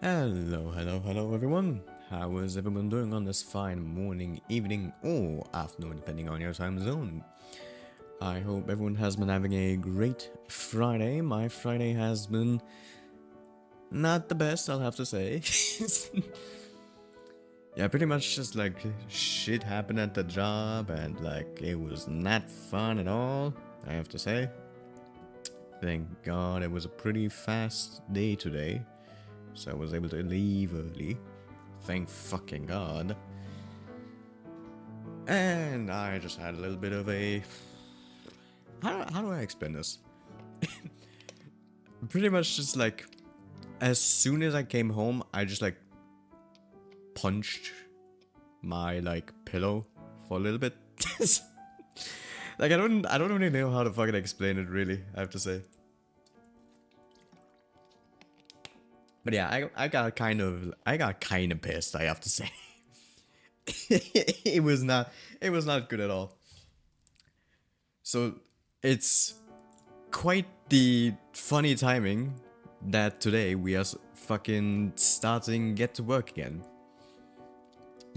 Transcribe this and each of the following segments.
Hello everyone. How is everyone doing on this fine morning, evening, or afternoon, depending on your time zone? I hope everyone has been having a great Friday. My Friday has been not the best, I'll have to say. Yeah, pretty much just like shit happened at the job and like it was not fun at all, I have to say. Thank God it was a pretty fast day today, so I was able to leave early. Thank fucking God. And I just had a little bit of a... How do I explain this? Pretty much just like, as soon as I came home, I just like punched my like pillow for a little bit. Like I don't really know how to fucking explain it really, I have to say. But yeah, I got kind of pissed, I have to say. it was not good at all. So it's quite the funny timing that today we are fucking starting Get to Work again.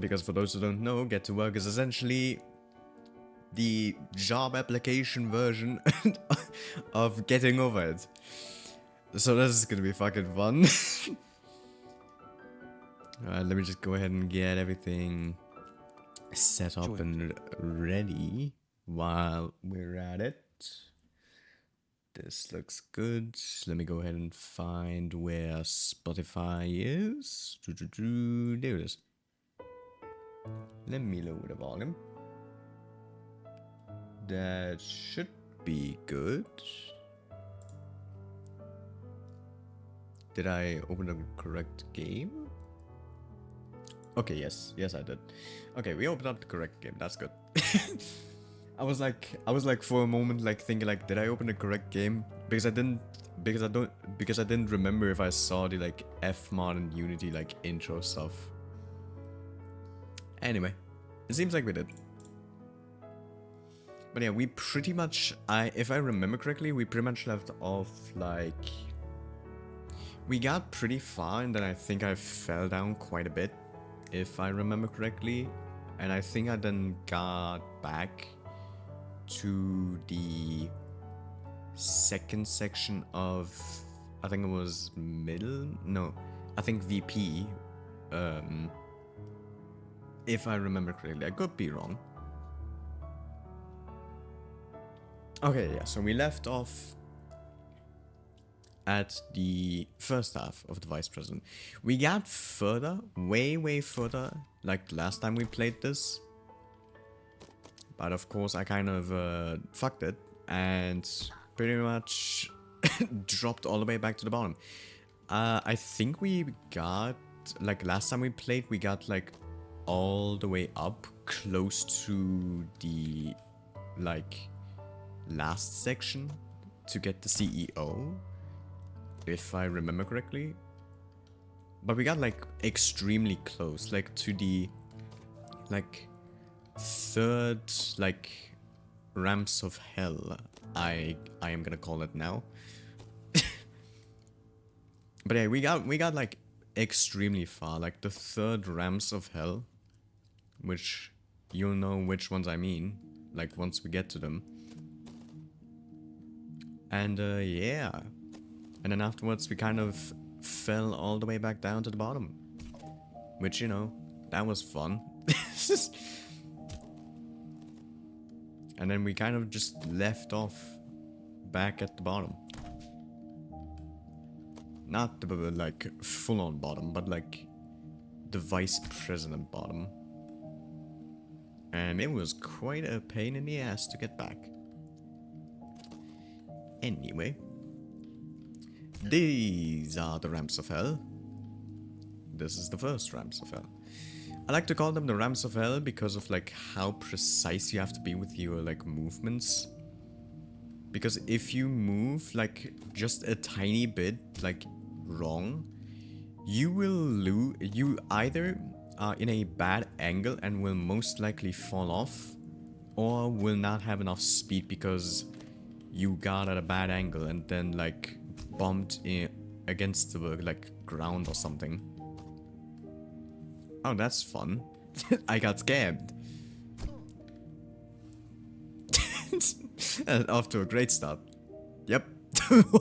Because for those who don't know, Get to Work is essentially the job application version of Getting Over It. So this is gonna be fucking fun. Alright, let me just go ahead and get everything set up and ready while we're at it. This looks good. Let me go ahead and find where Spotify is. There it is. Let me lower the volume. That should be good. Did I open the correct game? Okay, yes, I did. Okay, we opened up the correct game. That's good. I was like for a moment like thinking like, did I open the correct game? Because I didn't remember if I saw the like Fmod and Unity like intro stuff. Anyway, it seems like we did. But yeah, we pretty much, if I remember correctly, we pretty much left off like, we got pretty far and then I think I fell down quite a bit, if I remember correctly. And I think I then got back to the second section of, I think it was I think VP, if I remember correctly. I could be wrong. Okay, yeah, so we left off at the first half of the Vice President. We got further, way further, like last time we played this. But of course I kind of fucked it and pretty much dropped all the way back to the bottom. I think we got, like last time we played, we got like all the way up close to the like last section to get the CEO, if I remember correctly. But we got like extremely close, like to the like third like ramps of hell, I am gonna call it now. But yeah, we got like extremely far, like the third ramps of hell, which you'll know which ones I mean, like once we get to them. And yeah, and then afterwards we kind of fell all the way back down to the bottom, which, you know, that was fun. And then we kind of just left off back at the bottom. Not the like full-on bottom, but like the Vice President bottom. And it was quite a pain in the ass to get back. Anyway, these are the ramps of hell. This is the first ramps of hell. I like to call them the ramps of hell because of like how precise you have to be with your like movements. Because if you move like just a tiny bit like wrong, you will lose. You either are in a bad angle and will most likely fall off, or will not have enough speed because you got at a bad angle and then like bumped against the like ground or something. Oh, that's fun. I got scammed. And off to a great start. Yep,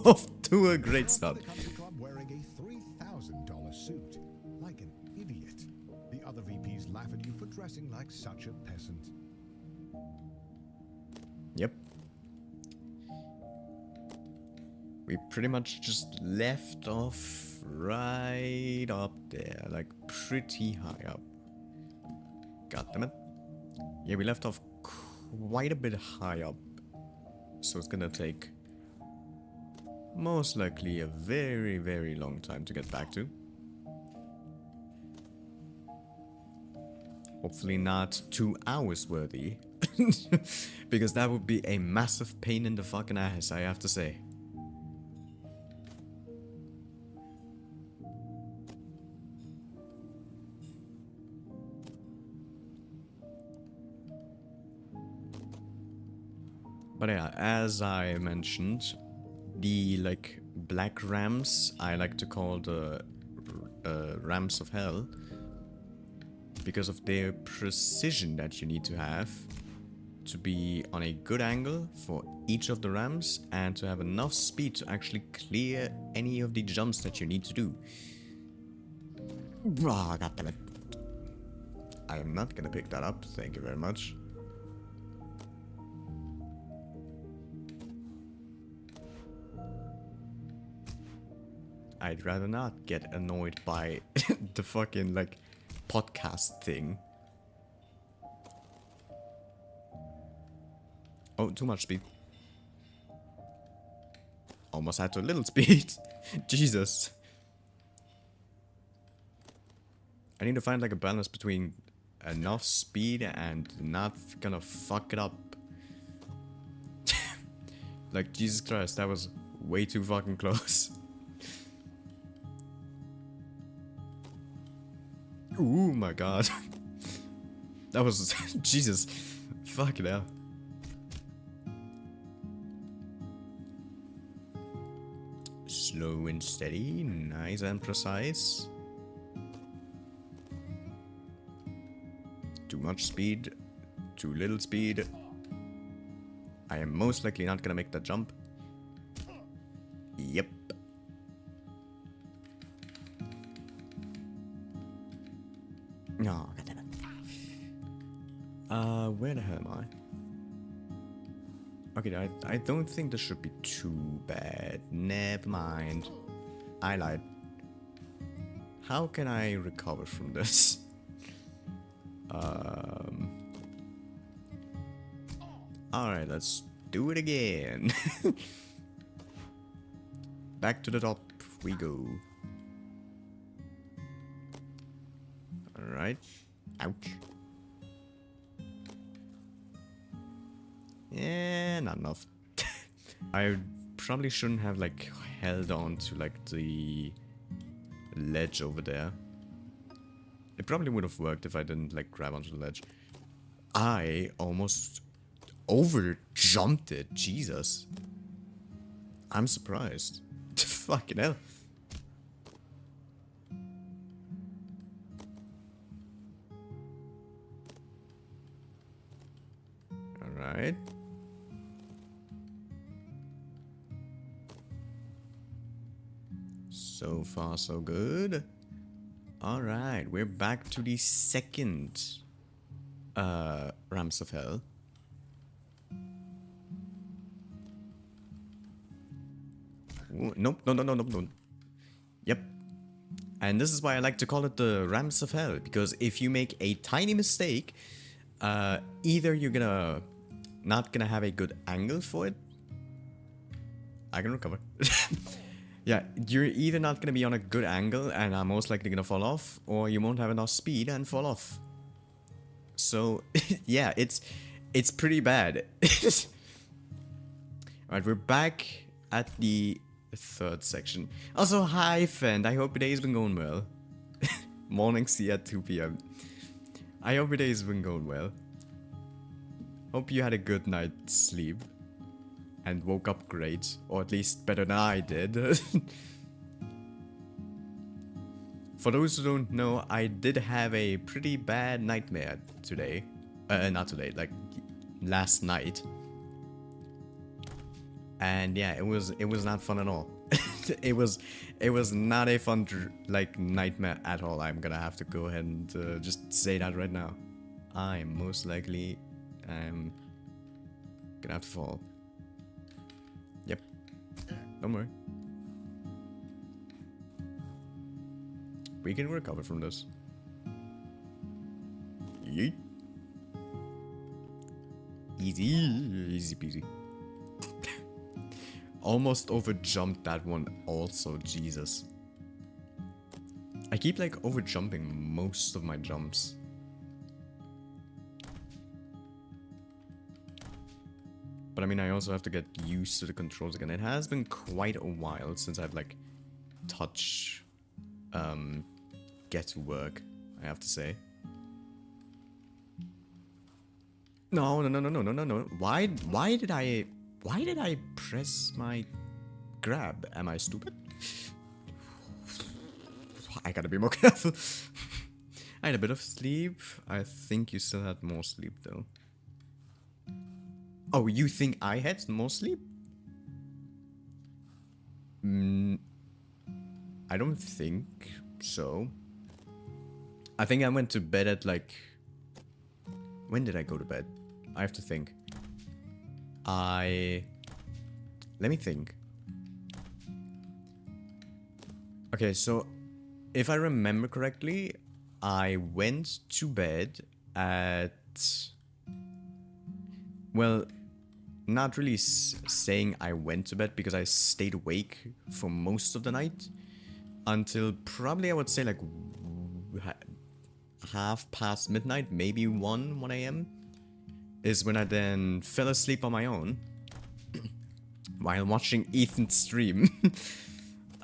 off to a great start. The country club wearing a $3,000 suit, like an idiot. The other VPs laugh at you for dressing like such a peasant. Yep. We pretty much just left off right up there, like pretty high up. God damn it. Yeah, we left off quite a bit high up. So it's gonna take most likely a very, very long time to get back to. Hopefully not 2 hours worthy. Because that would be a massive pain in the fucking ass, I have to say. But yeah, as I mentioned, the like black rams, I like to call the rams of hell, because of their precision that you need to have to be on a good angle for each of the rams and to have enough speed to actually clear any of the jumps that you need to do. Oh, God damn it. I am not gonna pick that up, thank you very much. I'd rather not get annoyed by the fucking, like, podcast thing. Oh, too much speed. Almost had too little speed. Jesus. I need to find, like, a balance between enough speed and not gonna fuck it up. Like, Jesus Christ, that was way too fucking close. Ooh my god. That was Jesus. Fucking hell. Slow and steady, nice and precise. Too much speed, too little speed. I am most likely not gonna make that jump. Yep. No, goddammit. Where the hell am I? Okay, I don't think this should be too bad. Never mind. I lied. How can I recover from this? Alright, let's do it again. Back to the top we go. Alright. Ouch. Yeah, not enough. I probably shouldn't have, like, held on to, like, the ledge over there. It probably would have worked if I didn't, like, grab onto the ledge. I almost over jumped it. Jesus. I'm surprised. Fucking hell. Alright. So far, so good. Alright, we're back to the second Rams of Hell. Ooh, nope, no. Yep. And this is why I like to call it the Rams of Hell, because if you make a tiny mistake, either you're not gonna have a good angle for it. I can recover. Yeah, you're either not gonna be on a good angle and are most likely gonna fall off, or you won't have enough speed and fall off. So, yeah, it's pretty bad. Alright, we're back at the third section. Also, hi, Fend. I hope your day's been going well. Morning, see you at 2 p.m. I hope your day's been going well. Hope you had a good night's sleep. And woke up great. Or at least better than I did. For those who don't know, I did have a pretty bad nightmare today. Not today, like last night. And yeah, it was not fun at all. it was not a fun like nightmare at all. I'm gonna have to go ahead and just say that right now. I'm most likely gonna have to fall. Yep. Don't worry. We can recover from this. Yeet. Easy peasy. Almost overjumped that one also, Jesus. I keep like overjumping most of my jumps. But I mean, I also have to get used to the controls again. It has been quite a while since I've like touched Get to Work, I have to say. No. Why did I press my grab? Am I stupid? I gotta be more careful. I had a bit of sleep. I think you still had more sleep though. Oh, you think I had more sleep? I don't think so. I think I went to bed at like... When did I go to bed? I have to think. Let me think. Okay, so if I remember correctly, I went to bed at... Well, not really saying I went to bed because I stayed awake for most of the night. Until probably I would say like half past midnight, maybe 1 a.m. is when I then fell asleep on my own while watching Ethan stream.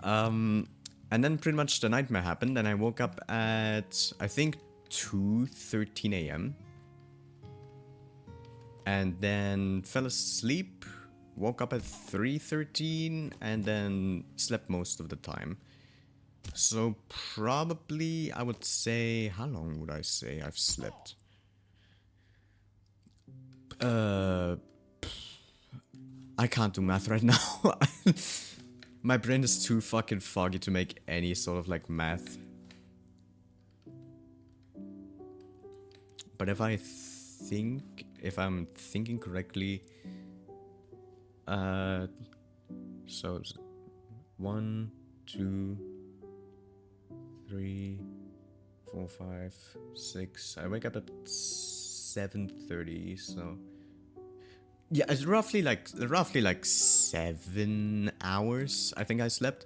And then pretty much the nightmare happened and I woke up at, I think, 2:13 a.m. And then fell asleep, woke up at 3:13 and then slept most of the time. So probably I would say, how long would I say I've slept? I can't do math right now. My brain is too fucking foggy to make any sort of like math. But if I'm thinking correctly, so it's 1, 2, 3, 4, 5, 6. I wake up at 7:30, so yeah, it's roughly like 7 hours. I think I slept.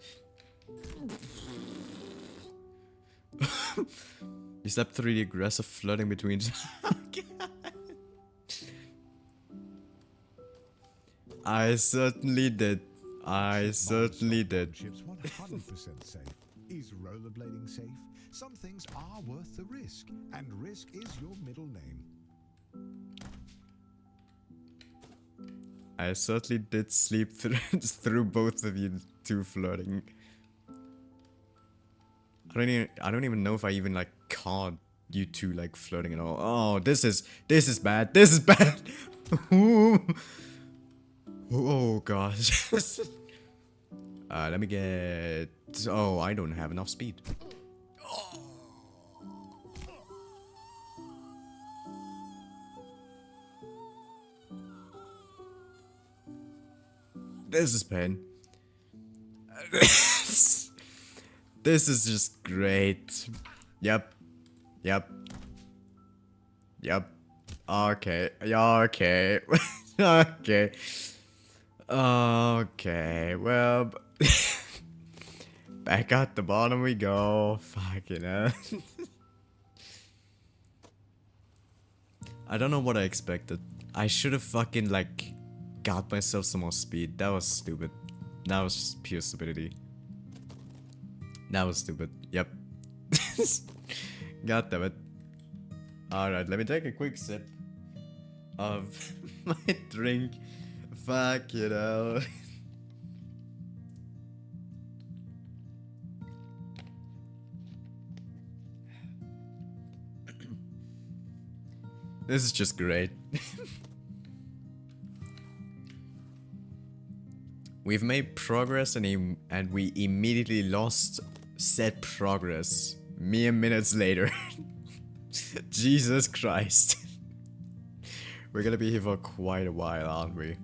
You slept through the aggressive flirting between. I certainly did. I certainly did. Chips 100% safe. Is rollerblading safe? Some things are worth the risk, and risk is your middle name. I certainly did sleep through both of you two flirting. I don't even know if I even like caught you two like flirting at all. Oh, this is bad. This is bad. Oh gosh. Let me get... Oh, I don't have enough speed. This is pain. This is just great. Yep. Okay. Okay. Okay. Okay. Well... Back at the bottom we go. Fucking hell. I don't know what I expected. I should have fucking like got myself some more speed. That was stupid. That was just pure stupidity. That was stupid. Yep. God damn it. Alright, let me take a quick sip of my drink. Fuck, you know. This is just great. We've made progress and we immediately lost said progress mere minutes later. Jesus Christ. We're gonna be here for quite a while, aren't we?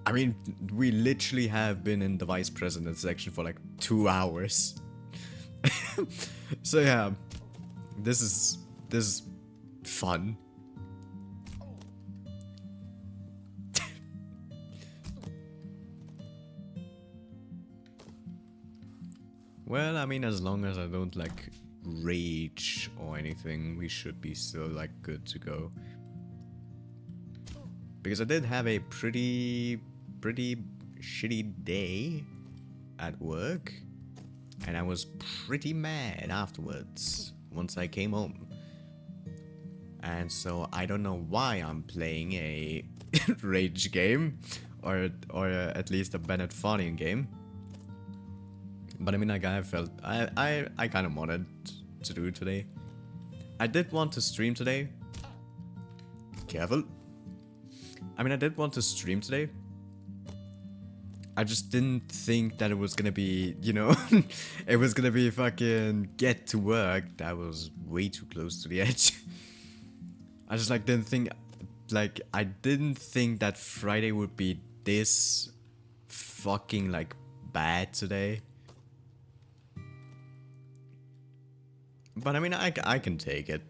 I mean, we literally have been in the vice president section for like 2 hours. So yeah, this is fun. Well, I mean, as long as I don't like rage or anything, we should be still like good to go. Because I did have a pretty shitty day at work, and I was pretty mad afterwards once I came home. And so I don't know why I'm playing a rage game, or at least a Bennett Foddian game. But I mean, like, I felt I kind of wanted to do it today. I did want to stream today. Careful. I mean, I did want to stream today. I just didn't think that it was gonna be, you know, it was gonna be fucking get to work. That was way too close to the edge. I just like didn't think, like, I didn't think that Friday would be this fucking like bad today. But I mean, I can take it.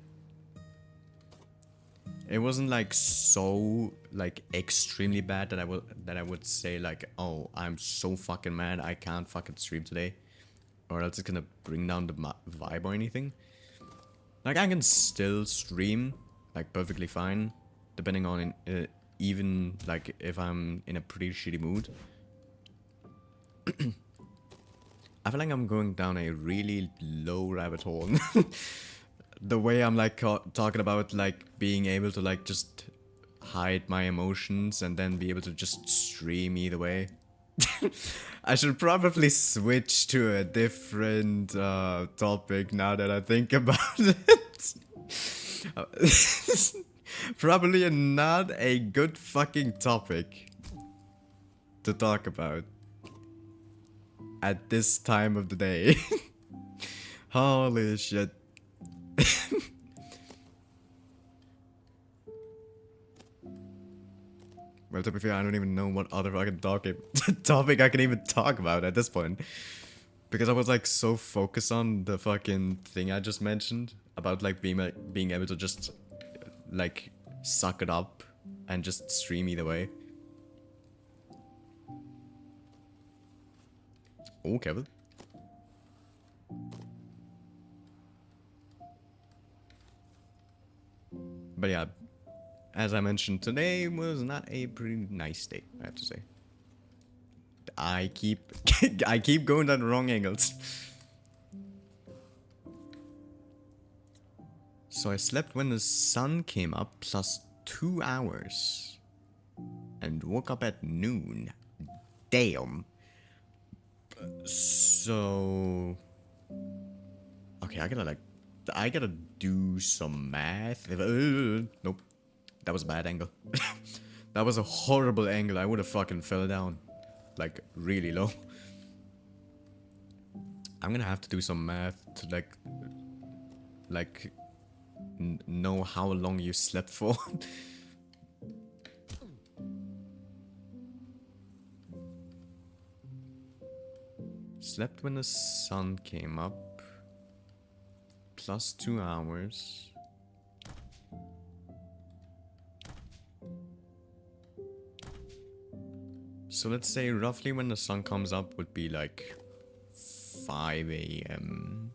It wasn't like so like extremely bad that I would say like, oh, I'm so fucking mad I can't fucking stream today, or else it's gonna bring down the vibe or anything. Like, I can still stream like perfectly fine, depending on even like if I'm in a pretty shitty mood. I feel like I'm going down a really low rabbit hole. The way I'm like talking about like being able to like just hide my emotions and then be able to just stream either way. I should probably switch to a different topic now that I think about it. Probably not a good fucking topic to talk about at this time of the day. Holy shit. Well, to be fair, I don't even know what other fucking topic I can even talk about at this point. Because I was like so focused on the fucking thing I just mentioned about like being able to just like suck it up and just stream either way. Oh, Kevin. But yeah, as I mentioned, today was not a pretty nice day, I have to say. I keep going down the wrong angles. So I slept when the sun came up plus 2 hours. And woke up at noon. Damn. So... Okay, I gotta do some math. Nope. That was a bad angle. That was a horrible angle. I would have fucking fell down. Like, really low. I'm gonna have to do some math to like know how long you slept for. Slept when the sun came up. Plus 2 hours. So let's say roughly when the sun comes up would be like 5 a.m.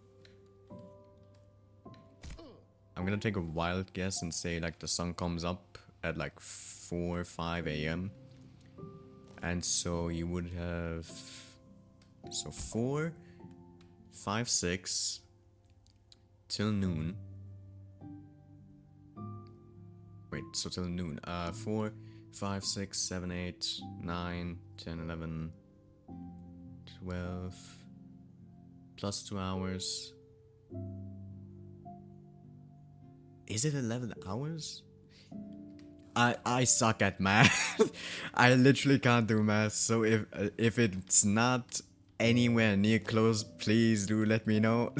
I'm gonna take a wild guess and say like the sun comes up at like 4 or 5 a.m. And so you would have... So 4, 5, 6 till noon. Wait, so till noon. 4, 5, 6, 7, 8, 9, 10, 11, 12, plus 2 hours. Is it 11 hours? I suck at math. I literally can't do math. So if it's not anywhere near close, please do let me know.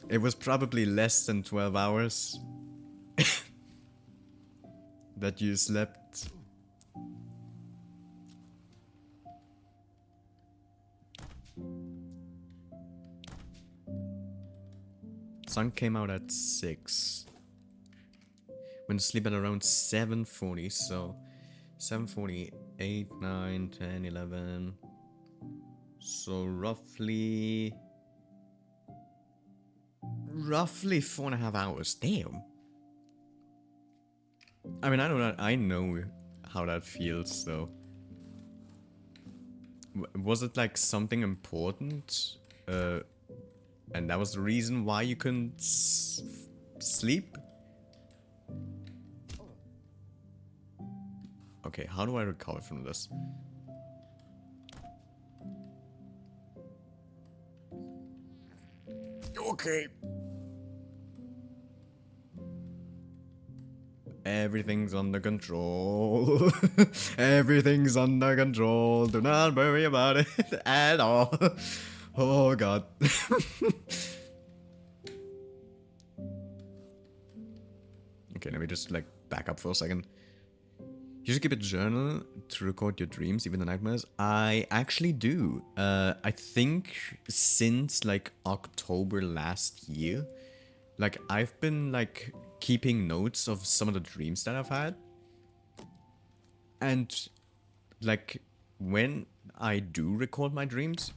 It was probably less than 12 hours that you slept. Sun came out at 6. Went to sleep at around 7:40, so 7:40, 8, 9, 10, 11. So roughly 4.5 hours. Damn. I mean, I know how that feels, though. Was it like something important? And that was the reason why you couldn't sleep? Okay, how do I recover from this? Okay. Everything's under control. Everything's under control. Do not worry about it at all. Oh god. Okay, let me just like back up for a second. You should keep a journal to record your dreams, even the nightmares. I actually do. I think since like October last year, like I've been like keeping notes of some of the dreams that I've had. And like when I do record my dreams,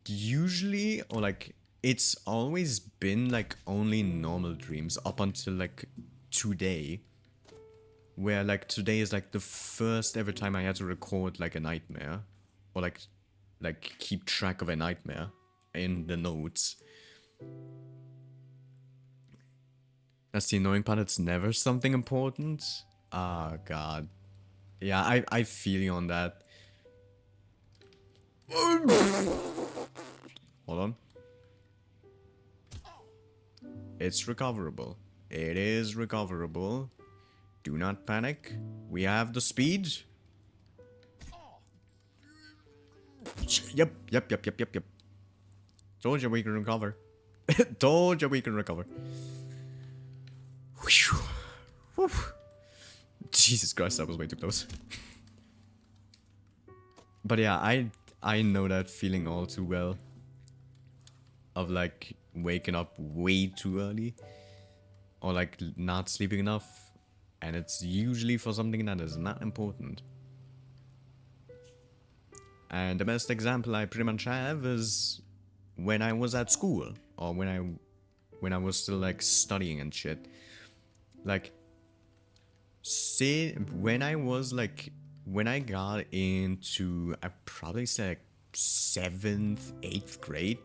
usually, or like it's always been like only normal dreams up until like today, where like today is like the first ever time I had to record like a nightmare, or like keep track of a nightmare in the notes. That's the annoying part, it's never something important. Ah, god. Yeah, I feel you on that. Hold on. It's recoverable. It is recoverable. Do not panic. We have the speed. Yep. Told you we can recover. Told you we can recover. Whew. Whew. Jesus Christ, that was way too close. But yeah, I know that feeling all too well. Of like waking up way too early. Or like not sleeping enough. And it's usually for something that is not important. And the best example I pretty much have is when I was at school. Or when I was still like studying and shit. Like, say, when I got into, I'd probably say like 7th, 8th grade,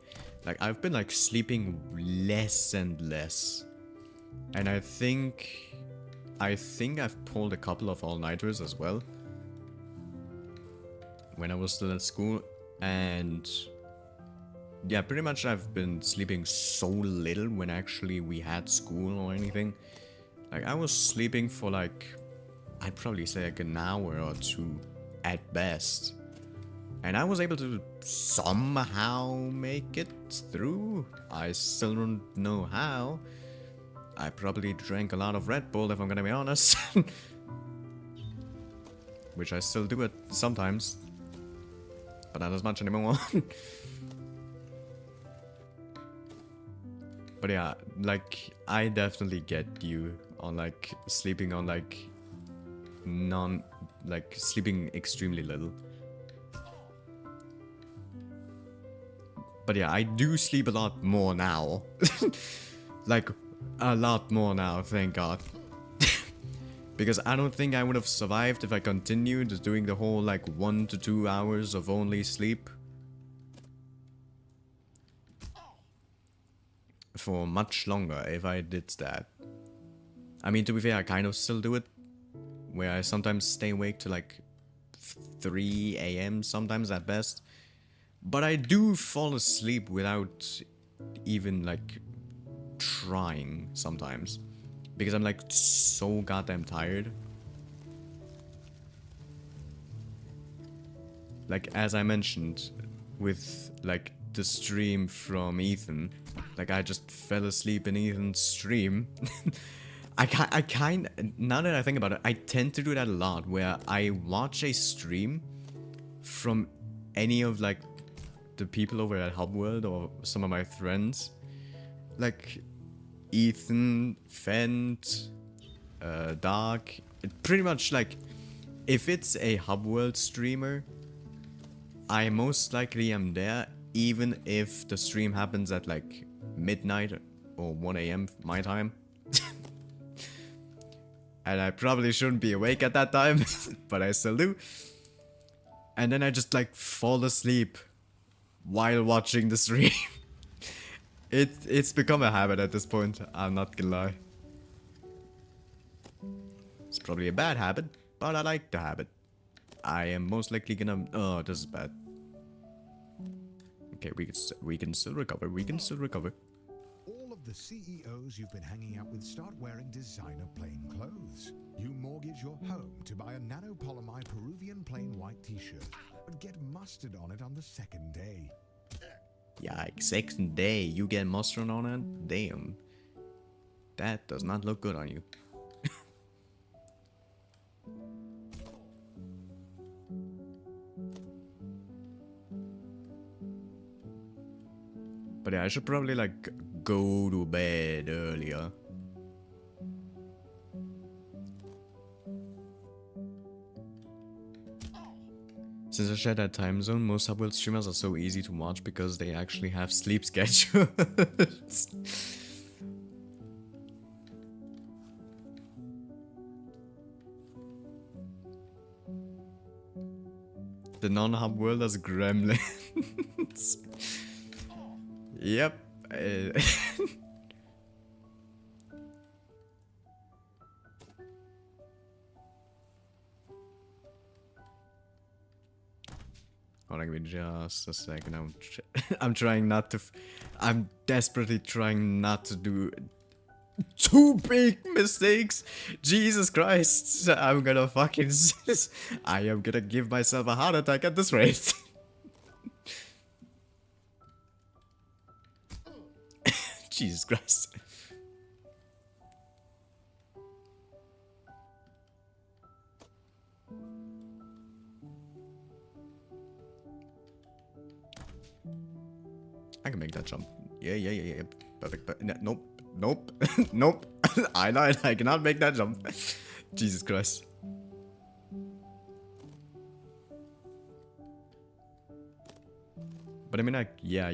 like I've been like sleeping less and less. And I think I've pulled a couple of all-nighters as well. When I was still at school, and yeah, pretty much I've been sleeping so little when actually we had school or anything. Like, I was sleeping for like, I'd probably say like an hour or two at best. And I was able to somehow make it through. I still don't know how. I probably drank a lot of Red Bull, if I'm gonna be honest. Which I still do it sometimes. But not as much anymore. But yeah, like, I definitely get you on like sleeping on like sleeping extremely little. But yeah, I do sleep a lot more now. Like, a lot more now, thank god. Because I don't think I would have survived if I continued doing the whole like 1 to 2 hours of only sleep. For much longer if I did that. I mean, to be fair, I kind of still do it. Where I sometimes stay awake to like 3 AM sometimes at best. But I do fall asleep without even like trying sometimes. because I'm like so goddamn tired. Like, as I mentioned with like the stream from Ethan, like I just fell asleep in Ethan's stream. I kind, now that I think about it, I tend to do that a lot, where I watch a stream from any of like the people over at Hubworld or some of my friends, like Ethan, Fent, Dark. Pretty much like, if it's a Hubworld streamer, I most likely am there, even if the stream happens at like midnight or 1 AM my time. And I probably shouldn't be awake at that time, but I still do. And then I just like fall asleep while watching the stream. It's become a habit at this point, I'm not gonna lie. It's probably a bad habit, but I like the habit. I am most likely gonna... Oh, this is bad. Okay, we can still recover, we can still recover. All of the CEOs you've been hanging out with start wearing designer plain clothes. You mortgage your home to buy a nanopolymer Peruvian plain white t-shirt, but get mustard on it on the second day. Yikes, second day, you get mustard on it? Damn. That does not look good on you. But yeah, I should probably like go to bed earlier. Since I share that time zone, most Hubworld streamers are so easy to watch because they actually have sleep schedules. The non-Hubworlders gremlins. Yep. Hold on, give me just a second. I'm trying not to. I'm desperately trying not to do two big mistakes. Jesus Christ! I'm gonna fucking. I am gonna give myself a heart attack at this rate. Jesus Christ. I can make that jump. Yeah. Perfect. But nope. Nope. I lied. I cannot make that jump. Jesus Christ. But I mean, like, yeah,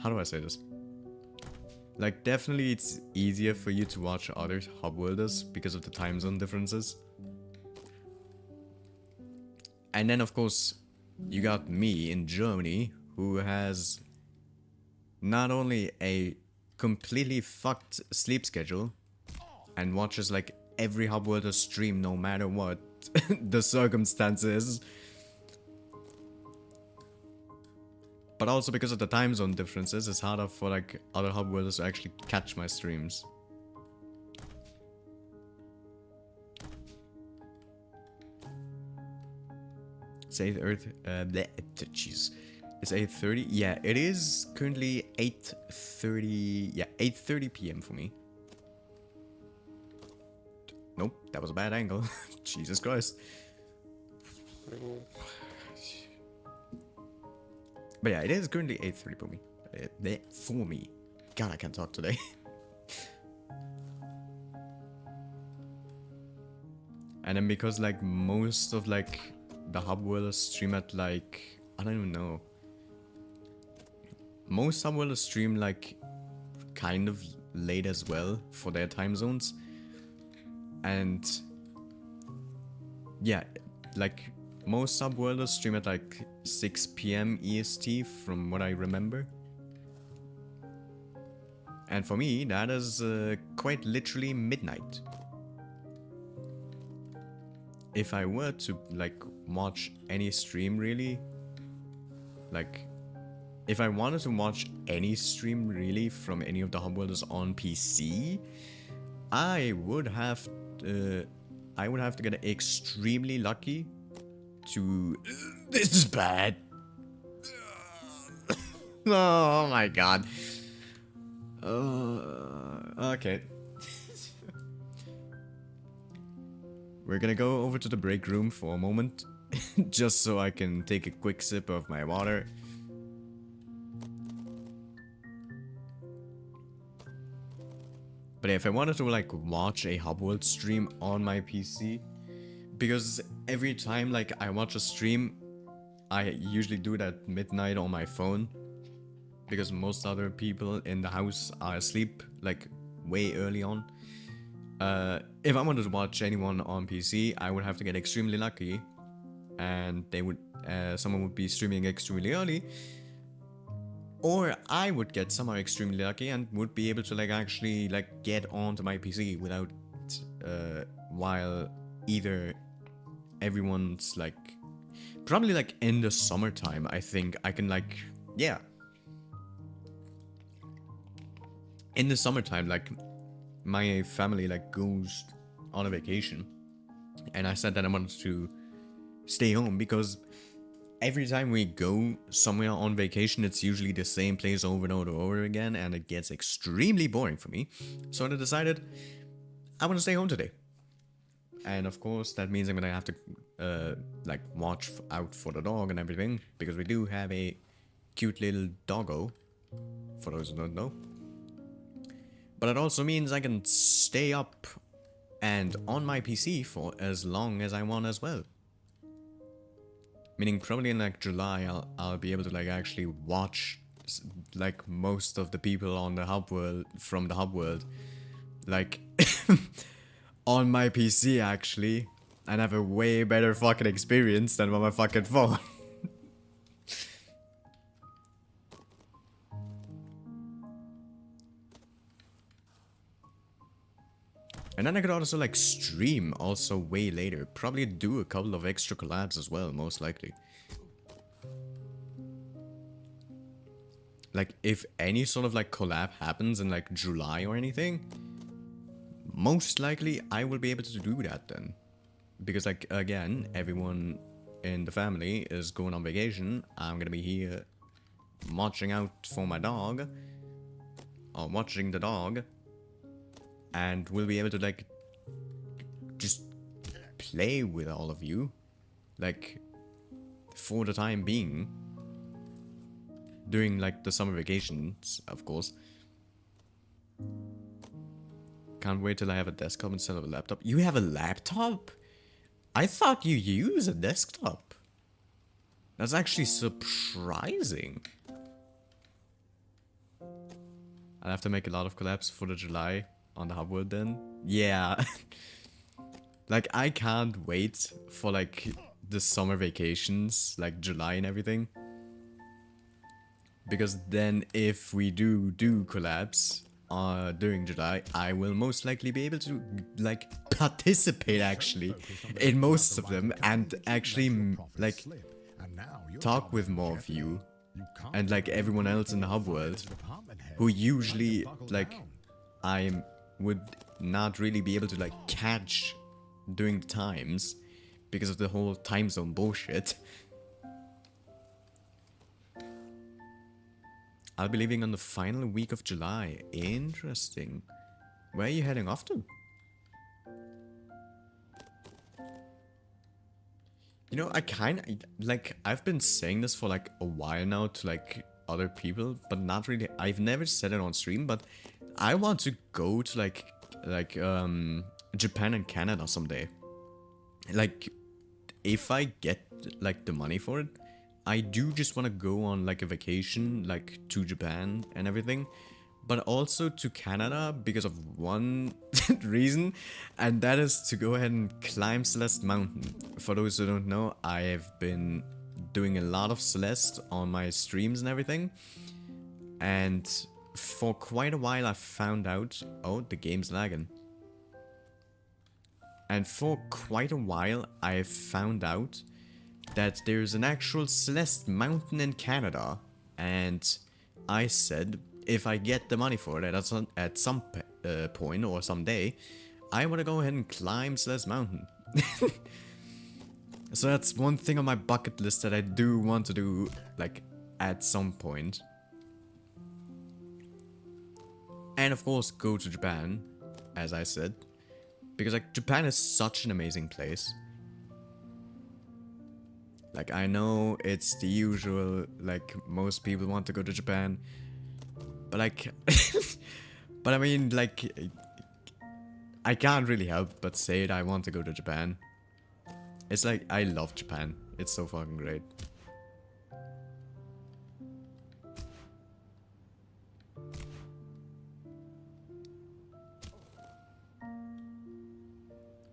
how do I say this? Like, definitely it's easier for you to watch other Hubworlders because of the time zone differences. And then, of course, you got me in Germany, who has not only a completely fucked sleep schedule and watches like every Hubworlder stream no matter what the circumstances, but also because of the time zone differences, it's harder for like other Hubworlders to actually catch my streams. It's 8:30. Jeez, it's 8:30. Yeah, it is currently 8:30. Yeah, 8:30 p.m. for me. Nope, that was a bad angle. Jesus Christ. But yeah, it is currently 8:30 for me. For me. God, I can't talk today. And then because like most of like the Hubworlders stream at like, I don't even know. Most Hubworlders stream like kind of late as well for their time zones. And yeah, like most Hubworlders stream at like 6 p.m. EST from what I remember. And for me, that is quite literally midnight. If I were to like watch any stream really, like if I wanted to watch any stream really from any of the Hubworlders on PC, I would have to get extremely lucky to... This is bad. Oh my god. Okay. We're gonna go over to the break room for a moment, just so I can take a quick sip of my water. But if I wanted to like watch a Hubworld stream on my PC, because every time like I watch a stream, I usually do it at midnight on my phone, because most other people in the house are asleep like way early on. If I wanted to watch anyone on PC, I would have to get extremely lucky, and they would someone would be streaming extremely early, or I would get somehow extremely lucky and would be able to like actually like get onto my PC without while either everyone's like probably like in the summertime. I think I can like, yeah, in the summertime, like my family like goes on a vacation, and I said that I wanted to stay home because every time we go somewhere on vacation, it's usually the same place over and over again, and it gets extremely boring for me. So I decided I want to stay home today. And of course, that means I'm gonna have to like watch out for the dog and everything, because we do have a cute little doggo, for those who don't know. But it also means I can stay up and on my PC for as long as I want as well. Meaning probably in like July I'll be able to like actually watch like most of the people on the Hubworld from the Hubworld like on my PC actually, and have a way better fucking experience than on my fucking phone. And then I could also like stream also way later. Probably do a couple of extra collabs as well, most likely. Like if any sort of like collab happens in like July or anything, most likely I will be able to do that then. Because like again, everyone in the family is going on vacation. I'm gonna be here watching out for my dog. Or watching the dog. And we'll be able to like just play with all of you, like for the time being, during like the summer vacations, of course. Can't wait till I have a desktop instead of a laptop. You have a laptop? I thought you use a desktop. That's actually surprising. I'll have to make a lot of collabs for the July on the Hubworld then. Yeah. Like I can't wait for like the summer vacations, like July and everything. Because then if we do collabs during July, I will most likely be able to like participate actually in most of them, and actually like talk with more of you and like everyone else in the Hubworld who usually like I would not really be able to like catch during the times because of the whole time zone bullshit. I'll be leaving on the final week of July. Interesting. Where are you heading off to? You know, I kind of like, I've been saying this for like a while now to like other people, but not really. I've never said it on stream, but I want to go to like Japan and Canada someday. Like if I get like the money for it, I do just want to go on like a vacation like to Japan and everything, but also to Canada because of one reason, and that is to go ahead and climb Celeste Mountain. For those who don't know, I have been doing a lot of Celeste on my streams and everything, and for quite a while I found out... Oh, the game's lagging. And for quite a while I found out that there's an actual Celeste Mountain in Canada. And I said, if I get the money for it at some point or someday, I want to go ahead and climb Celeste Mountain. So that's one thing on my bucket list that I do want to do, like, at some point. And of course, go to Japan, as I said. Because, like, Japan is such an amazing place. Like, I know it's the usual, like, most people want to go to Japan. But, like... but I mean, like... I can't really help but say that I want to go to Japan. It's like, I love Japan. It's so fucking great.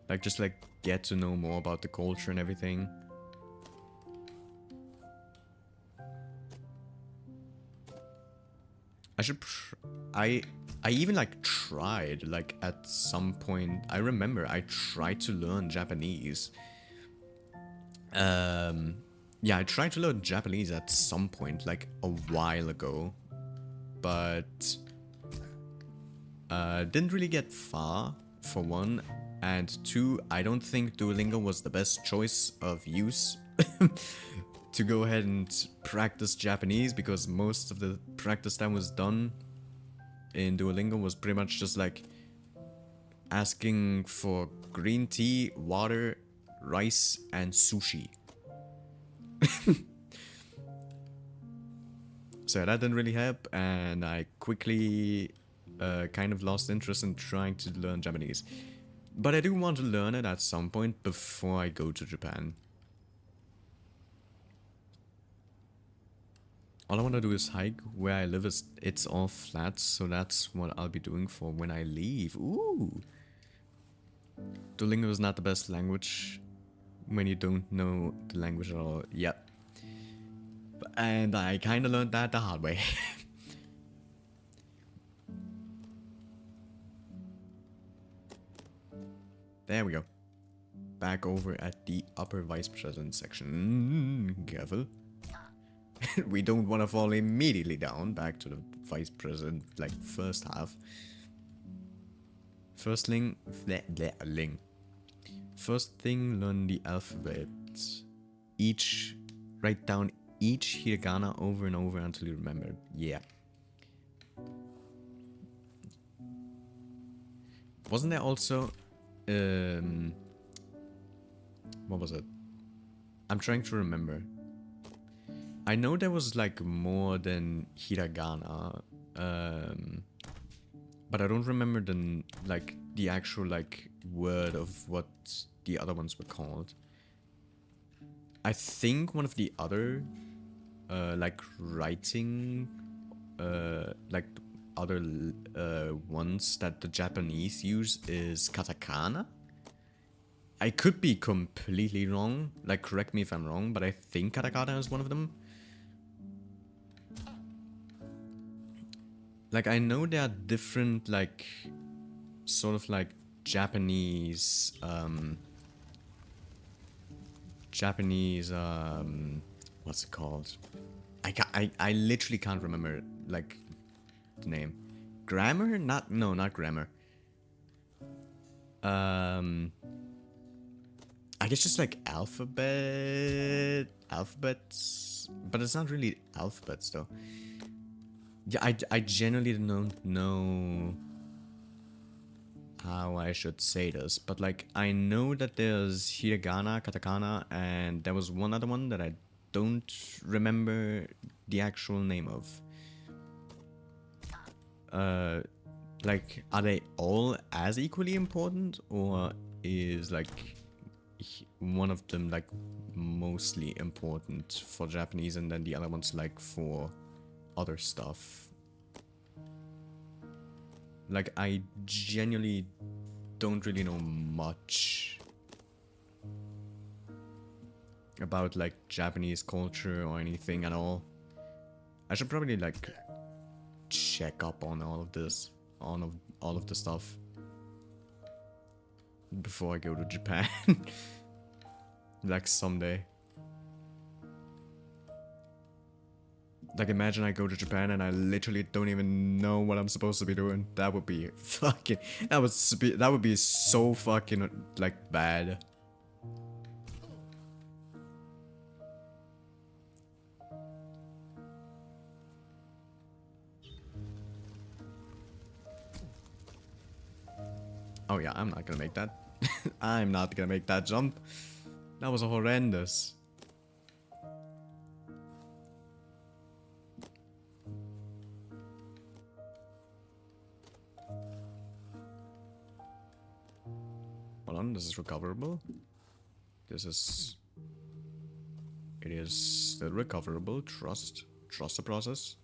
Like, just like, get to know more about the culture and everything. I even like tried, like at some point, I remember I tried to learn Japanese. Yeah, I tried to learn Japanese at some point, like a while ago, but didn't really get far, for one, and two, I don't think Duolingo was the best choice of use to go ahead and practice Japanese, because most of the practice that was done in Duolingo was pretty much just like asking for green tea, water, rice, and sushi. So that didn't really help, and I quickly kind of lost interest in trying to learn Japanese. But I do want to learn it at some point before I go to Japan. All I want to do is hike. Where I live it's all flat, so that's what I'll be doing for when I leave. Ooh. Duolingo is not the best language when you don't know the language at all. Yep. And I kind of learned that the hard way. There we go. Back over at the upper vice president section. Careful. We don't want to fall immediately down back to the vice president, like, first half. First thing, learn the alphabet. Write down each hiragana over and over until you remember. Yeah. Wasn't there also, what was it? I'm trying to remember. I know there was like more than hiragana, but I don't remember the actual like word of what the other ones were called. I think one of the other like writing like other ones that the Japanese use is katakana. I could be completely wrong, like correct me if I'm wrong, but I think katakana is one of them. Like, I know there are different, like, sort of like Japanese, what's it called? I literally can't remember, like, the name. Grammar? Not grammar. I guess just like alphabets, but it's not really alphabets though. Yeah, I genuinely don't know how I should say this, but like I know that there's hiragana, katakana, and there was one other one that I don't remember the actual name of. Like, are they all as equally important, or is like one of them like mostly important for Japanese and then the other ones like for other stuff? Like, I genuinely don't really know much about like Japanese culture or anything at all. I should probably like check up on all of this, all of the stuff before I go to Japan. Like someday. Like, imagine I go to Japan and I literally don't even know what I'm supposed to be doing. That would be fucking... That would be so fucking, like, bad. Oh yeah, I'm not gonna make that. I'm not gonna make that jump. That was horrendous. Hold on, this is recoverable. This is... It is still recoverable. Trust the process.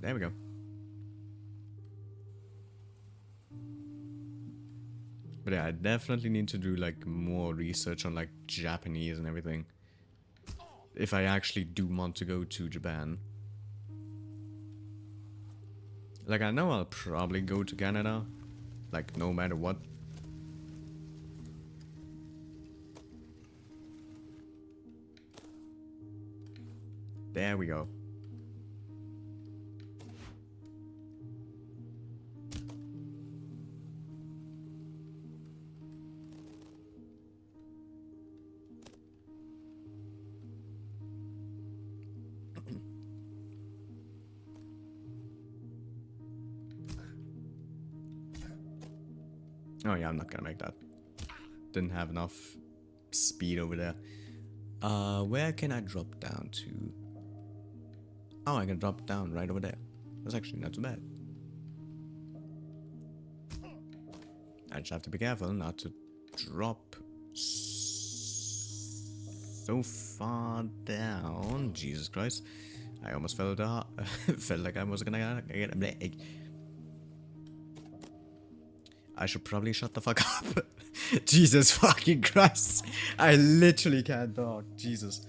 There we go. But yeah, I definitely need to do like more research on like Japanese and everything. If I actually do want to go to Japan. Like, I know I'll probably go to Canada. Like, no matter what. There we go. Oh yeah, I'm not gonna make that. Didn't have enough speed over there. Where can I drop down to? Oh, I can drop down right over there. That's actually not too bad. I just have to be careful not to drop so far down. Jesus Christ. I almost fell down. Felt like I was gonna get a break. I should probably shut the fuck up. Jesus fucking Christ. I literally can't talk. Jesus.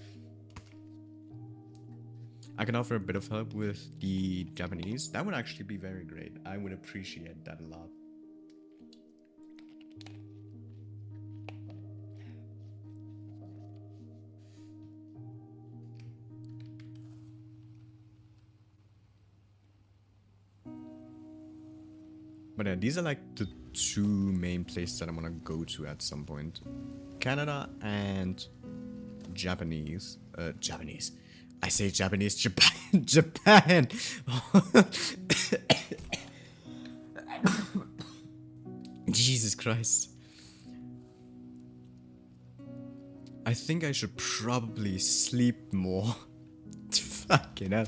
I can offer a bit of help with the Japanese. That would actually be very great. I would appreciate that a lot. But yeah, these are like the two main places that I'm gonna go to at some point. Canada and Japanese. Japanese. I say Japanese, Japan. Japan! Jesus Christ. I think I should probably sleep more. Fucking hell.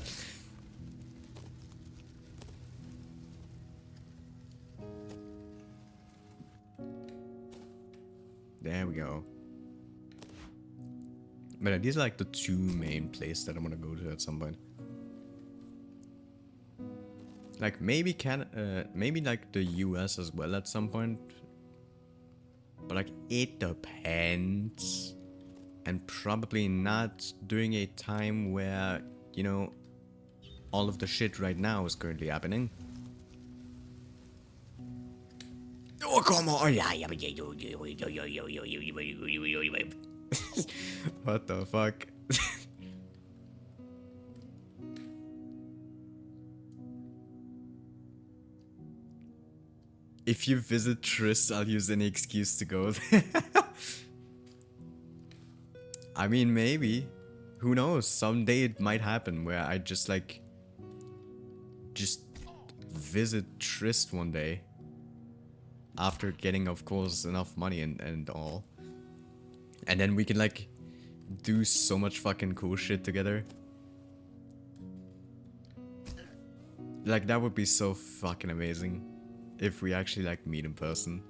There we go. But these are like the two main places that I'm gonna go to at some point. Like maybe maybe like the US as well at some point. But like it depends. And probably not during a time where, you know, all of the shit right now is currently happening. Oh, come on! What the fuck? If you visit Triss, I'll use any excuse to go there. I mean, maybe. Who knows? Someday it might happen where I just like... just visit Trist one day. After getting, of course, enough money and all. And then we can like do so much fucking cool shit together. Like that would be so fucking amazing if we actually like meet in person.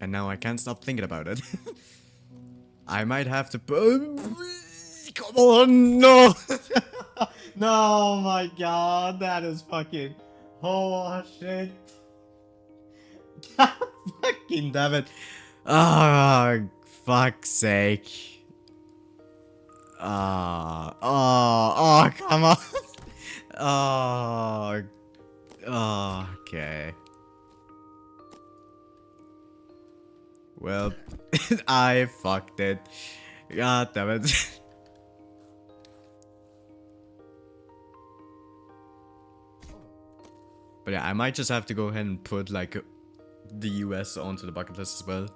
And now I can't stop thinking about it. I might have to... Come on, no! No, my god, that is fucking... Oh, shit. Fucking damn it. Ah, fuck's sake. Come on. Okay. Well, I fucked it. God damn it. But yeah, I might just have to go ahead and put like the US onto the bucket list as well.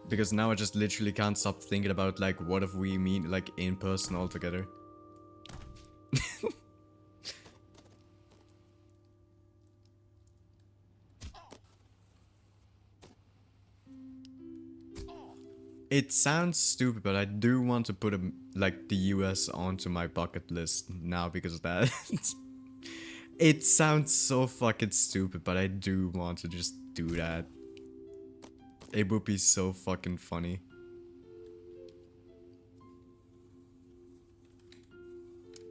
Because now I just literally can't stop thinking about like what if we meet like in person all together. It sounds stupid, but I do want to put like the US onto my bucket list now because of that. It sounds so fucking stupid, but I do want to just do that. It would be so fucking funny.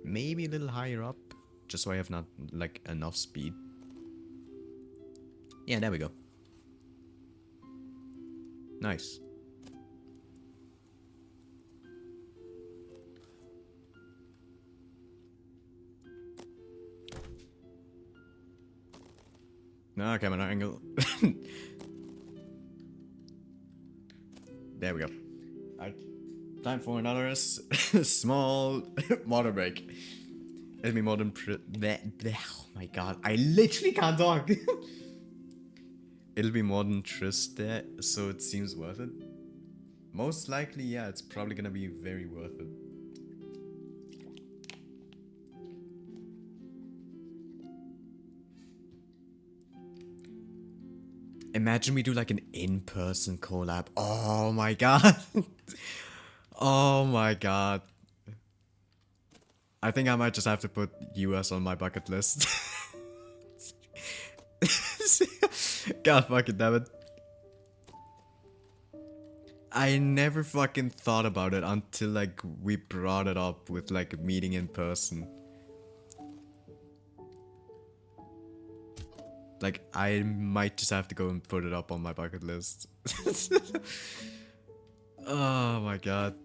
Maybe a little higher up, just so I have not like enough speed. Yeah, there we go. Nice. No, camera angle. There we go. Alright. Time for another small water break. It'll be more than oh my god, I literally can't talk. It'll be more than Triste, so it seems worth it. Most likely, yeah, it's probably gonna be very worth it. Imagine we do like an in-person collab. Oh my god. Oh my god. I think I might just have to put US on my bucket list. God fucking damn it. I never fucking thought about it until like we brought it up with like a meeting in person. Like, I might just have to go and put it up on my bucket list. Oh my god.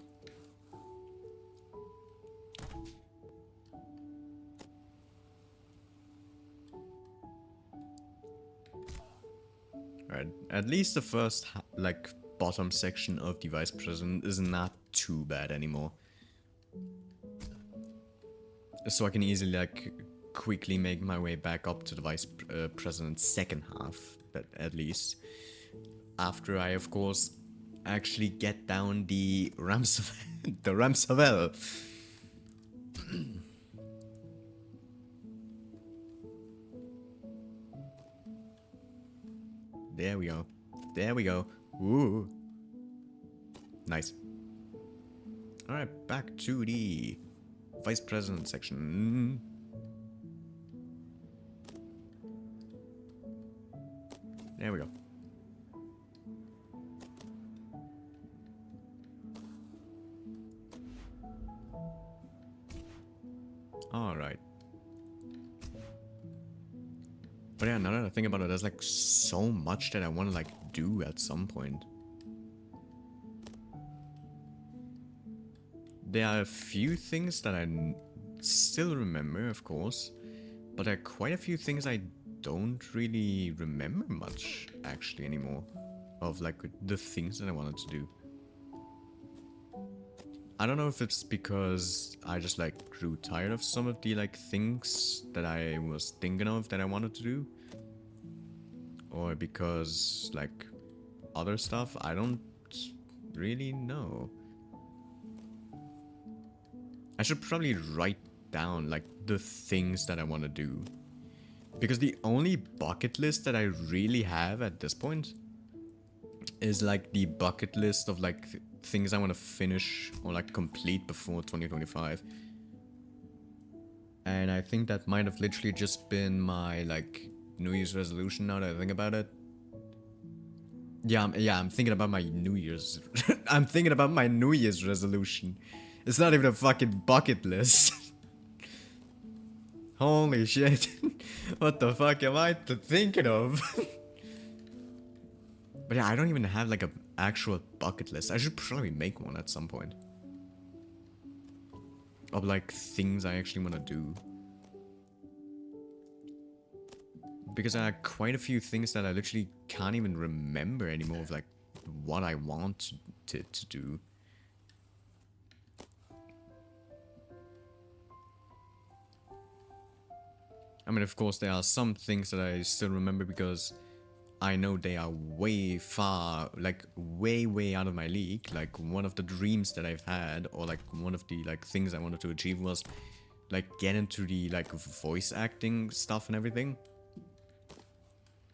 Alright, at least the first, like, bottom section of the Vice President is not too bad anymore. So I can easily, like, quickly make my way back up to the Vice President's second half, but at least. After I, of course, actually get down the Ramshavel. The Ramshavel. There we go. There we go. Ooh. Nice. Alright, back to the Vice President section. There we go. Alright. But yeah, now that I think about it, there's like so much that I want to like do at some point. There are a few things that I still remember, of course, but there are quite a few things I don't really remember much actually anymore of like the things that I wanted to do. I don't know if it's because I just like grew tired of some of the like things that I was thinking of that I wanted to do, or because like other stuff. I don't really know. I should probably write down like the things that I want to do, because the only bucket list that I really have at this point is like the bucket list of like things I want to finish or like complete before 2025. And I think that might have literally just been my like New Year's resolution now that I think about it. Yeah, I'm thinking about my New Year's. I'm thinking about my New Year's resolution. It's not even a fucking bucket list. Holy shit. What the fuck am I thinking of? But yeah, I don't even have like actual bucket list. I should probably make one at some point. Of like things I actually want to do. Because I have quite a few things that I literally can't even remember anymore of like what I want to do. I mean, of course, there are some things that I still remember because I know they are way far, like way out of my league. Like one of the dreams that I've had, or like one of the like things I wanted to achieve was like get into the like voice acting stuff and everything.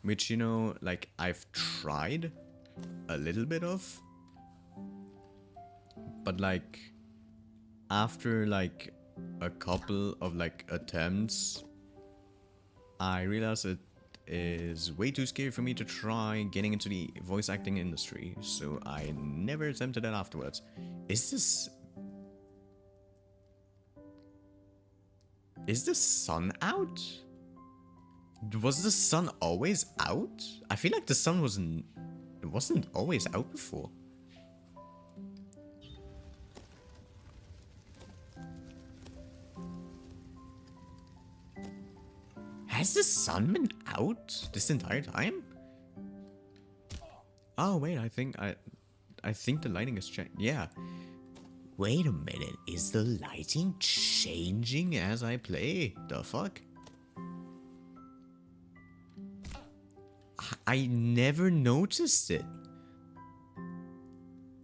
Which, you know, like I've tried a little bit of. But like after like a couple of like attempts, I realized it is way too scary for me to try getting into the voice acting industry, so I never attempted it afterwards. Is the sun out? Was the sun always out? I feel like the sun wasn't always out before. Has the sun been out this entire time? Oh wait, I think the lighting has changed. Yeah. Wait a minute, is the lighting changing as I play? The fuck? I never noticed it.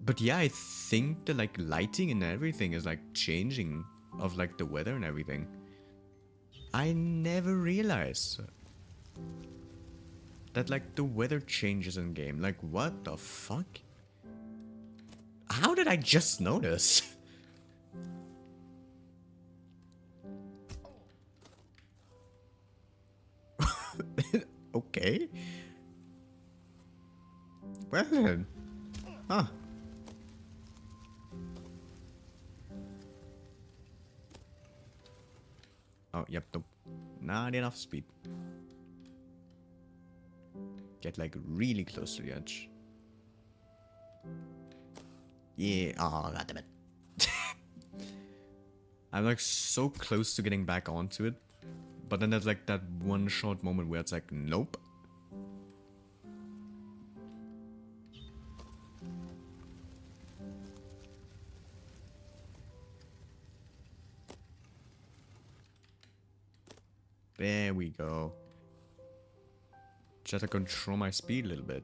But yeah, I think the like lighting and everything is like changing of like the weather and everything. I never realized that like the weather changes in game. Like what the fuck? How did I just notice? Okay. Well then. Huh. Oh, yep, nope. Not enough speed. Get like really close to the edge. Yeah, oh goddammit. I'm like so close to getting back onto it. But then there's like that one short moment where it's like, nope. There we go. Just to control my speed a little bit.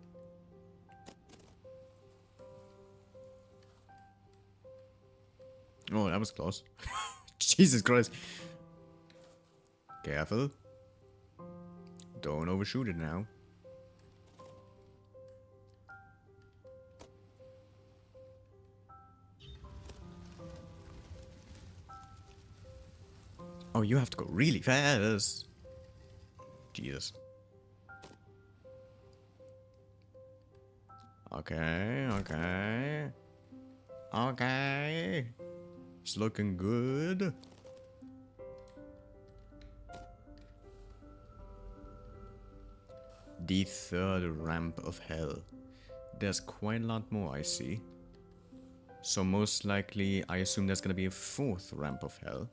Oh, that was close. Jesus Christ. Careful. Don't overshoot it now. Oh, you have to go really fast. Jesus. Okay, okay. Okay. It's looking good. The third ramp of hell. There's quite a lot more, I see. So most likely, I assume there's gonna be a fourth ramp of hell.